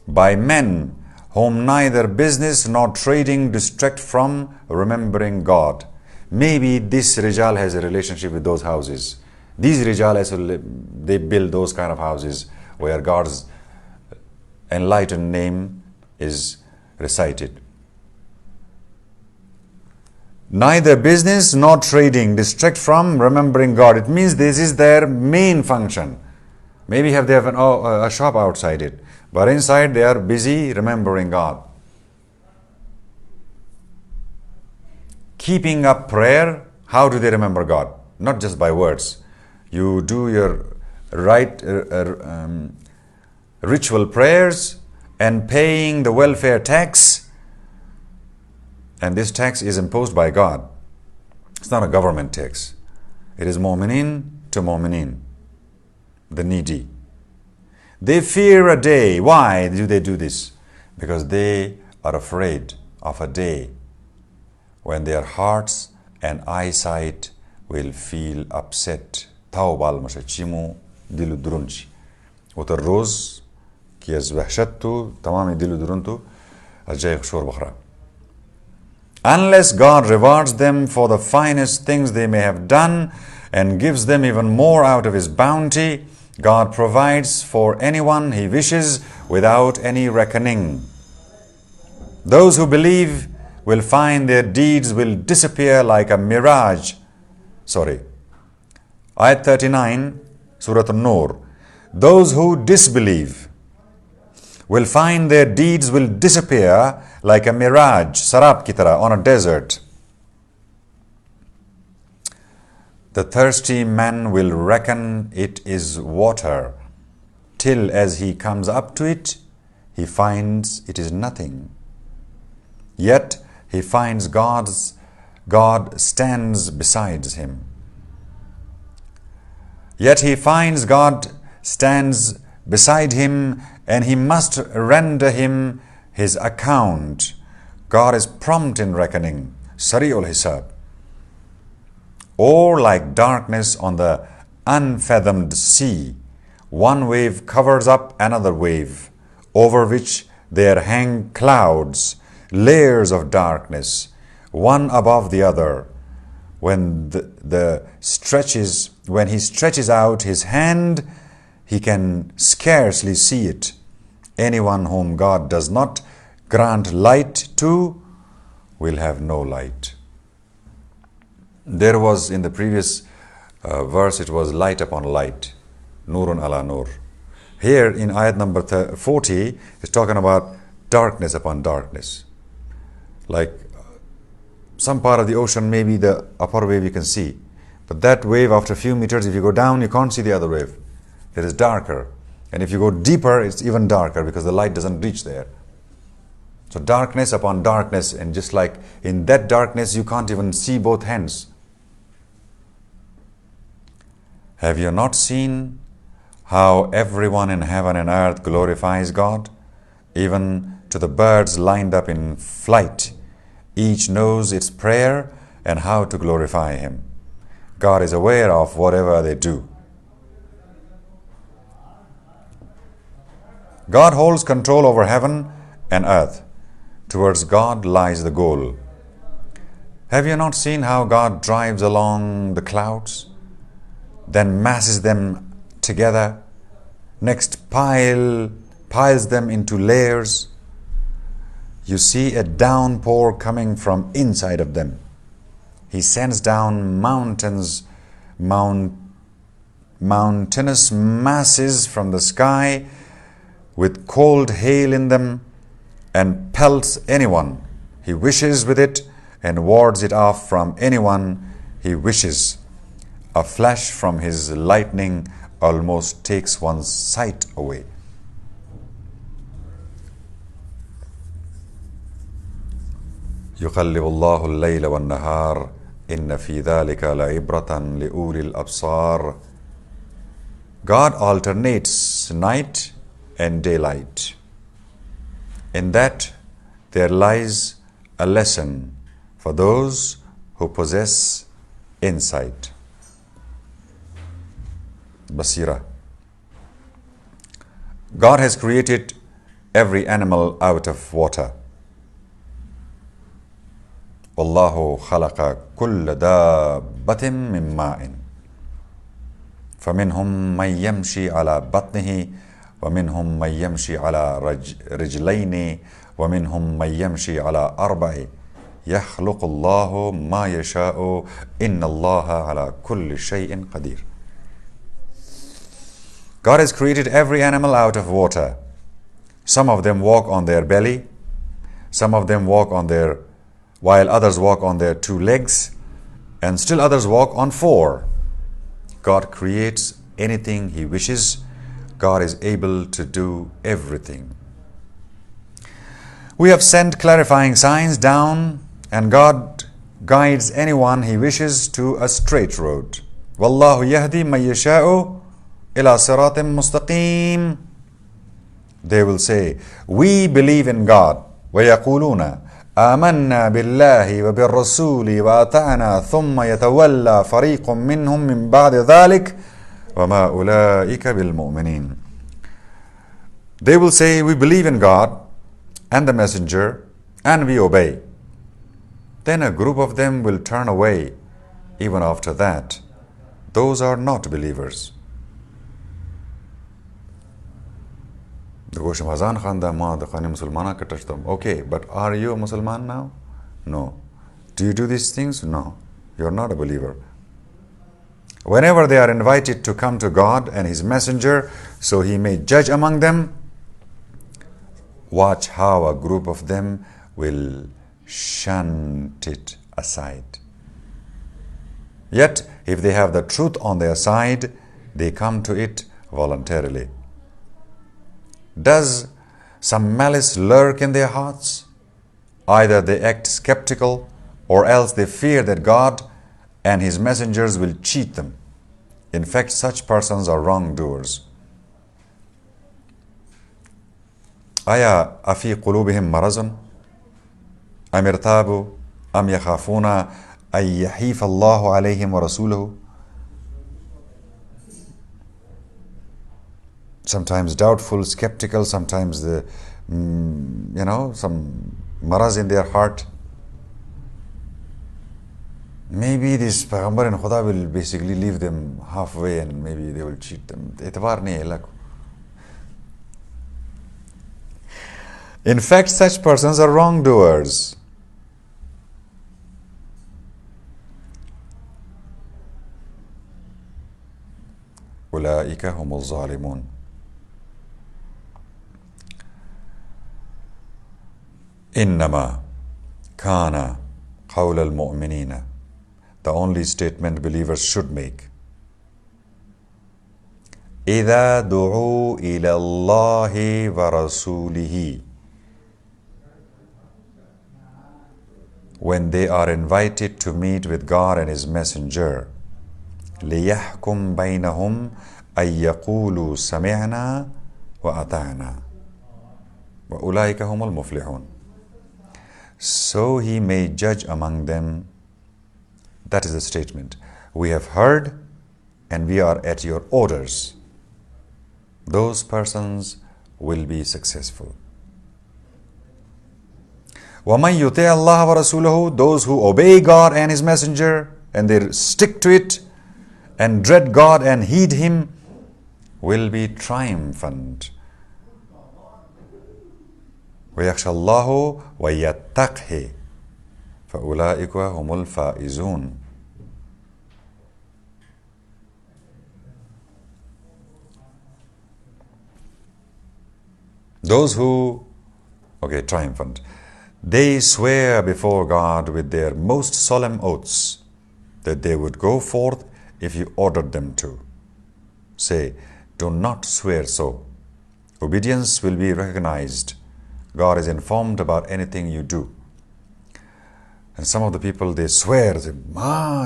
By men whom neither business nor trading distract from remembering God. Maybe this Rijal has a relationship with those houses. These Rijal, they build those kind of houses where God's enlightened name is recited. Neither business nor trading distract from remembering God. It means this is their main function. Maybe they have a shop outside it, but inside they are busy remembering God. Keeping up prayer, how do they remember God? Not just by words. You do your ritual prayers and paying the welfare tax, and this tax is imposed by God. It's not a government tax. It is mu'minin to mu'minin, the needy. They fear a day. Why do they do this? Because they are afraid of a day when their hearts and eyesight will feel upset. تاوبال مشه چیمو دلو درونچی و تا روز که از وحشت تو تمام دلو درون تو از جای خشور بخرا. Unless God rewards them for the finest things they may have done and gives them even more out of His bounty, God provides for anyone He wishes without any reckoning. Those who believe will find their deeds will disappear like a mirage. Ayat 39, Surah An-Nur. Those who disbelieve will find their deeds will disappear like a mirage, sarab ki tarah, on a desert. The thirsty man will reckon it is water, till as he comes up to it, he finds it is nothing. Yet he finds God stands beside him. Yet he finds God stands beside him, and he must render him his account. God is prompt in reckoning, Sari'ul Hisab. Or like darkness on the unfathomed sea, one wave covers up another wave, over which there hang clouds, layers of darkness, one above the other. When he stretches out his hand, he can scarcely see it. Anyone whom God does not grant light to will have no light. There was in the previous verse, it was light upon light, Nurun ala Nur. Here in ayat number 40, it's talking about darkness upon darkness. Like some part of the ocean, maybe the upper wave you can see, but that wave after a few meters, if you go down, you can't see the other wave. It is darker. And if you go deeper, it's even darker because the light doesn't reach there. So darkness upon darkness, and just like in that darkness, you can't even see both hands. Have you not seen how everyone in heaven and earth glorifies God? Even to the birds lined up in flight. Each knows its prayer and how to glorify Him. God is aware of whatever they do. God holds control over heaven and earth. Towards God lies the goal. Have you not seen how God drives along the clouds, then masses them together, next piles them into layers? You see a downpour coming from inside of them. He sends down mountainous masses from the sky with cold hail in them, and pelts anyone He wishes with it, and wards it off from anyone He wishes. A flash from His lightning almost takes one's sight away. يقلب الله الليل والنهار إن في ذلك لعبرة لأولي الأبصار. God alternates night and daylight. In that there lies a lesson for those who possess insight. Basira. God has created every animal out of water. والله خلق كل دابة من ماء فمنهم من يمشي على بطنه ومنهم من يمشي على رجلين ومنهم من يمشي على أربع يخلق الله ما يشاء إن الله على كل شيء قدير. God has created every animal out of water. Some of them walk on their belly, some of them walk on their, while others walk on their 2 legs, and still others walk on 4. God creates anything He wishes. God is able to do everything. We have sent clarifying signs down, and God guides anyone He wishes to a straight road. وَاللَّهُ يَهْدِي مَن يَشَاءُ إِلَى صِرَاطٍ مُسْتَقِيمٍ. They will say, we believe in God. وَيَقُولُونَ آمنا بالله وبالرسول وأطعنا ثم يتولى فريق منهم من بعد ذلك وما أولئك بالمؤمنين. They will say, we believe in God and the messenger and we obey. Then a group of them will turn away. Even after that, those are not believers. Okay, but are you a Musliman now? No. Do you do these things? No. You're not a believer. Whenever they are invited to come to God and His messenger so He may judge among them, watch how a group of them will shunt it aside. Yet, if they have the truth on their side, they come to it voluntarily. Does some malice lurk in their hearts? Either they act skeptical or else they fear that God and His messengers will cheat them. In fact, such persons are wrongdoers. أَيَا أَفِي قُلُوبِهِمْ مَرَضٌ أَمِ ارْتَابُوا أَمْ يَخَافُونَ أَن يَحِيفَ اللَّهُ عَلَيْهِمْ وَرَسُولُهُ. Sometimes doubtful, skeptical, sometimes some maraz in their heart. Maybe this Payghambar and Khuda will basically leave them halfway and maybe they will cheat them. In fact, such persons are wrongdoers. أولئك هم الظالمون. إنما كان قول المؤمنين. The only statement believers should make. إذا دعوا إلى الله ورسوله. When they are invited to meet with God and His messenger. ليحكم بينهم أن يقولوا سمعنا وأطعنا وأولئك هم المفلحون. So He may judge among them. That is the statement. We have heard and we are at your orders. Those persons will be successful. وَمَنْ يُطِعَ اللَّهَ وَرَسُولَهُ. Those who obey God and His messenger and they stick to it and dread God and heed Him will be triumphant. وَيَخْشَى اللَّهُ وَيَتَّقْهِ فَأُولَئِكَ هُمُ الْفَائِزُونَ. Those who, triumphant. They swear before God with their most solemn oaths that they would go forth if you ordered them to. Say, do not swear so. Obedience will be recognized. God is informed about anything you do. And some of the people, they swear, they say,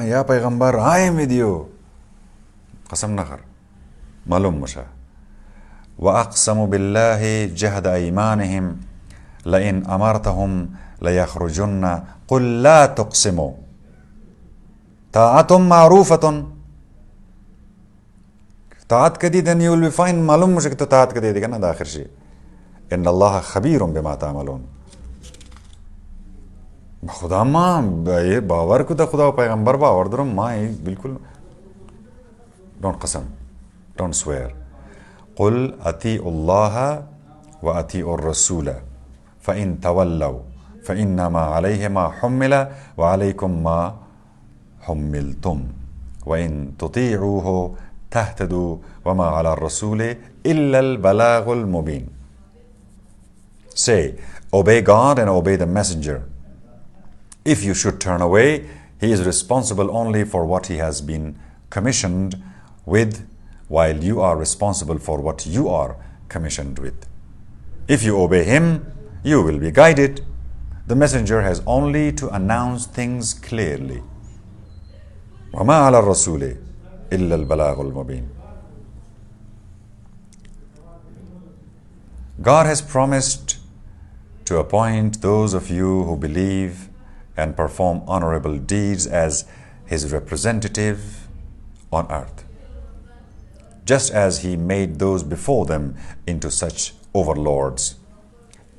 Ya Payghambar, I am with you. Qasam nakhar. Malum musha. وَأَقْسَمُوا بِاللَّهِ جَهْدَ أَيْمَانِهِمْ لَإِنْ أَمَرْتَهُمْ لَيَخْرُجُنَّ قُلْ لَا تُقْسِمُوا طَاعَةٌ مَعْرُوفَةٌ. طاعت کدی, then you will be fine. معلوم مجھے کہ تو طاعت کدی دیگا نا دا آخر شی. ان اللہ خبیر بما تعملون. خدا ما یہ باور کو دا خدا و پیغمبر باور درم ما بالکل. Don't قسم, don't swear. قل أطيعوا الله وأطيعوا الرسول فإن تولوا فإنما عليه ما حمل وعليكم ما حملتم وإن تطيعوه تهتدوا وما على الرسول إلا البلاغ المبين. Say, obey God and obey the messenger. If you should turn away, he is responsible only for what he has been commissioned with, while you are responsible for what you are commissioned with. If you obey him, you will be guided. The messenger has only to announce things clearly. وَمَا عَلَى الرَّسُولِ إِلَّا الْبَلَاغُ الْمُبِينُ. God has promised to appoint those of you who believe and perform honorable deeds as his representative on earth, just as he made those before them into such overlords,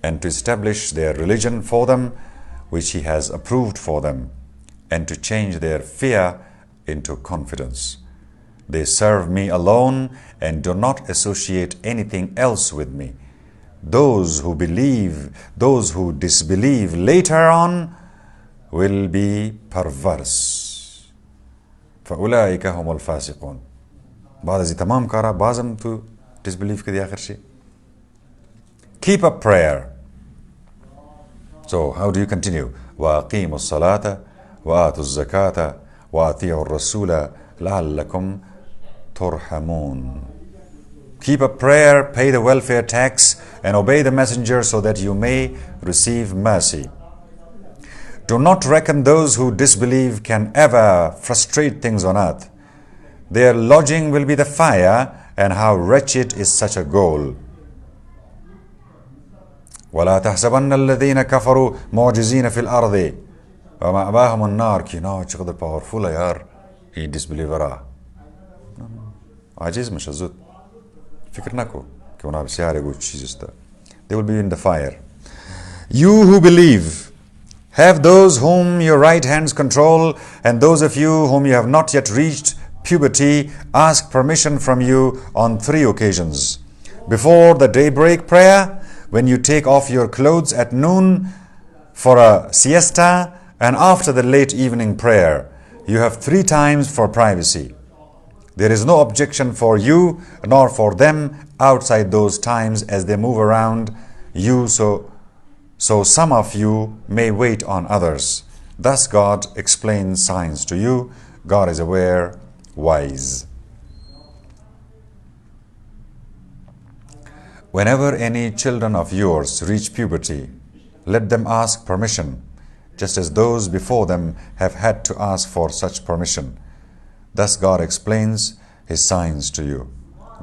and to establish their religion for them, which he has approved for them, and to change their fear into confidence. They serve me alone and do not associate anything else with me. Those who believe, those who disbelieve later on will be perverse. فَأُولَٰئِكَ هُمُ الْفَاسِقُونَ. بعد از تمام کارا بازم تو disbelief کدی آخر شی. Keep up prayer. So how do you continue? وَأَقِيمُوا الصَّلَاةَ وَآتُوا الزَّكَاةَ وَأَطِيعُوا الرَّسُولَ لَعَلَّكُمْ تُرْحَمُونَ. Keep up prayer, pay the welfare tax, and obey the messenger so that you may receive mercy. Do not reckon those who disbelieve can ever frustrate things on earth. Their lodging will be the fire, and how wretched is such a goal. وَلَا تَحْسَبَنَّ الَّذِينَ كَفَرُوا مُعْجِزِينَ فِي الْأَرْضِ وَمَأْوَاهُمُ النَّارُ. Ki no, چقدر powerful ہے یار یہ disbeliever. عاجز مش زود. فکر نہ کو کہ انہاں بسیار ایک چیز است. They will be in the fire. You who believe, have those whom your right hands control, and those of you whom you have not yet reached puberty ask permission from you on 3 occasions: before the daybreak prayer, when you take off your clothes at noon for a siesta, and after the late evening prayer. You have 3 times for privacy. There is no objection for you nor for them outside those times as they move around you, so some of you may wait on others. Thus God explains signs to you. God is aware, wise. Whenever any children of yours reach puberty, let them ask permission, just as those before them have had to ask for such permission. Thus God explains his signs to you.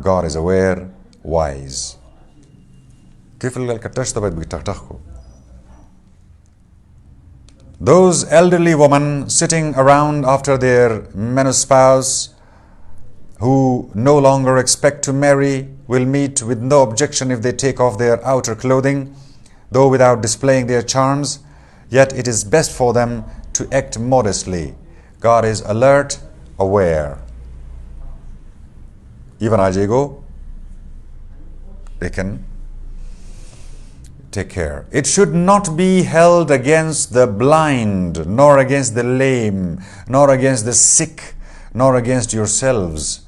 God is aware, wise. Those elderly women sitting around after their menopause who no longer expect to marry will meet with no objection if they take off their outer clothing, though without displaying their charms. Yet it is best for them to act modestly. God is alert, aware. Even Ajego, they can take care. It should not be held against the blind, nor against the lame, nor against the sick, nor against yourselves.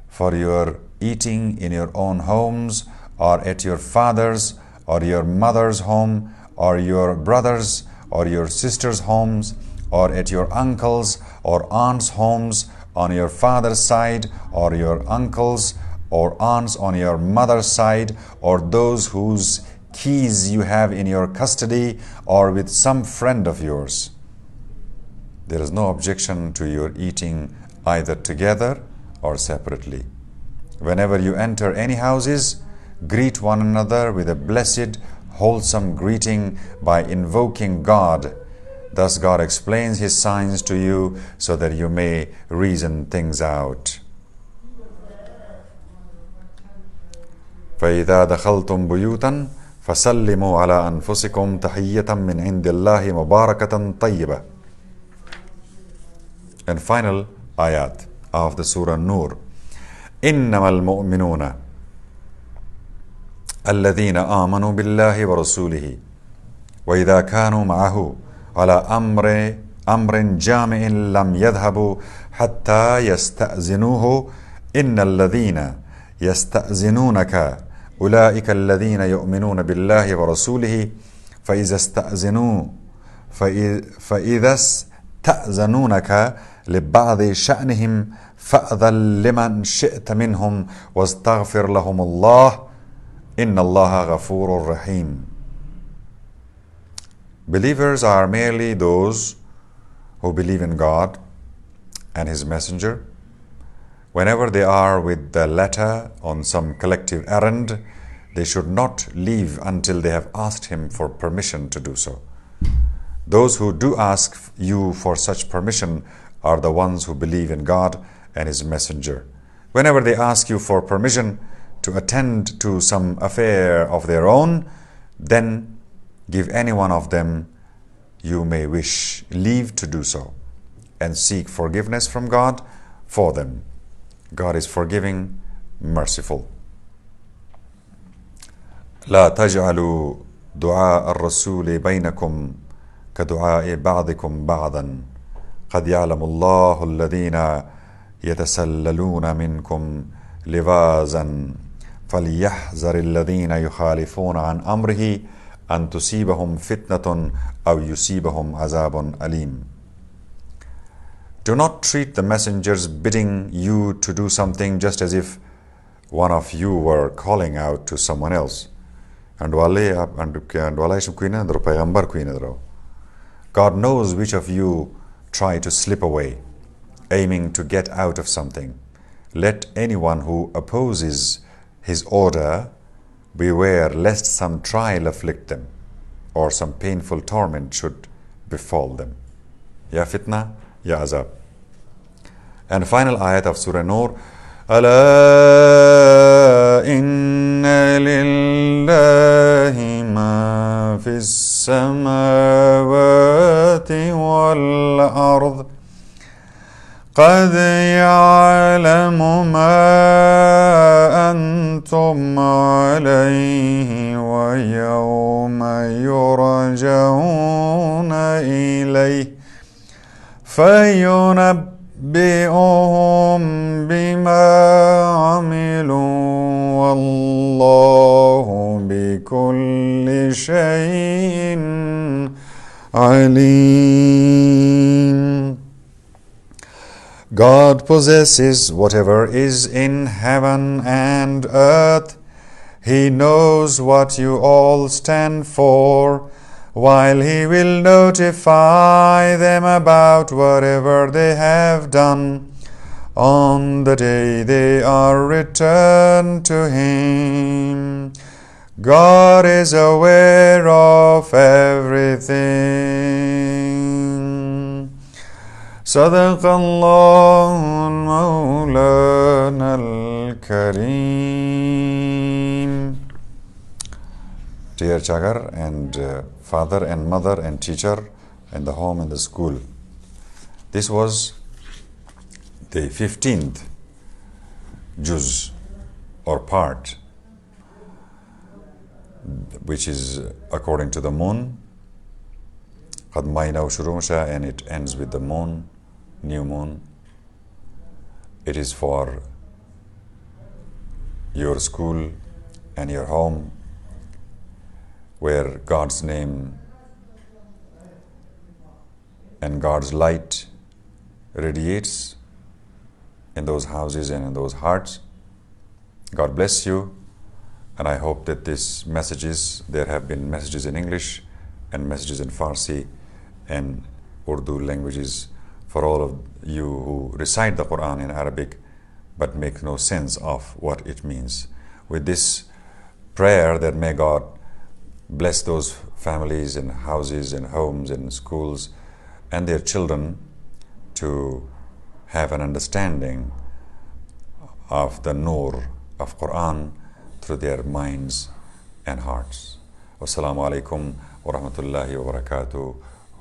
For your eating in your own homes, or at your father's or your mother's home, or your brother's or your sister's homes, or at your uncle's or aunt's homes on your father's side, or your uncle's or aunt's on your mother's side, or those whose keys you have in your custody, or with some friend of yours. There is no objection to your eating either together or separately. Whenever you enter any houses, greet one another with a blessed, wholesome greeting by invoking God. Thus God explains His signs to you so that you may reason things out. فإذا دخلتم بيوتا فسلموا على أنفسكم تحية من عند الله مباركة طيبة. And final ayat of the Surah Noor. إنما المؤمنون الذين آمنوا بالله ورسوله وإذا كانوا معه على أمر جامع لم يذهبوا حتى يستأذنوه إن الذين يستأذنونك أولئك الذين يؤمنون بالله ورسوله فإذا استأذنونك لبعض شأنهم فأذن لمن شئت منهم واستغفر لهم الله إن الله غفور رحيم. Believers are merely those who believe in God and His Messenger. Whenever they are with the latter on some collective errand, they should not leave until they have asked Him for permission to do so. Those who do ask you for such permission are the ones who believe in God and His Messenger. Whenever they ask you for permission to attend to some affair of their own, then give any one of them you may wish leave to do so, and seek forgiveness from God for them. God is forgiving, merciful. لا تجعلوا دعاء الرسول بينكم كدعاء بعضكم بعضا قد يعلم الله الذين يتسللون منكم لواذا فليحذر الذين يخالفون عن أمره أن تصيبهم فتنة أو يصيبهم عذاب أليم. Do not treat the messengers bidding you to do something just as if one of you were calling out to someone else. God knows which of you try to slip away, aiming to get out of something. Let anyone who opposes His order beware lest some trial afflict them or some painful torment should befall them. Ya fitna, ya azab. And final ayat of Surah Noor. ألا إن لله ما في السماوات والأرض قد يعلم ما أنتم عليه ويوم يرجعون إليه فينبئهم بما عملوا والله بكل شيء عليم. God possesses whatever is in heaven and earth. He knows what you all stand for, while He will notify them about whatever they have done on the day they are returned to Him. God is aware of everything. صدق الله مولانا الكريم. Dear Chagar and father and mother and teacher and the home and the school, this was the 15th juz or part, which is according to the moon. قد ماينا وشرومشا, and it ends with the moon, new moon. It is for your school and your home, where God's name and God's light radiates in those houses and in those hearts. God bless you, and I hope that these messages, there have been messages in English and messages in Farsi and Urdu languages for all of you who recite the Qur'an in Arabic but make no sense of what it means. With this prayer that may God bless those families and houses and homes and schools and their children to have an understanding of the noor of Qur'an through their minds and hearts. Wassalamu alaikum wa rahmatullahi wa barakatuh.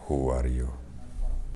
Who are you?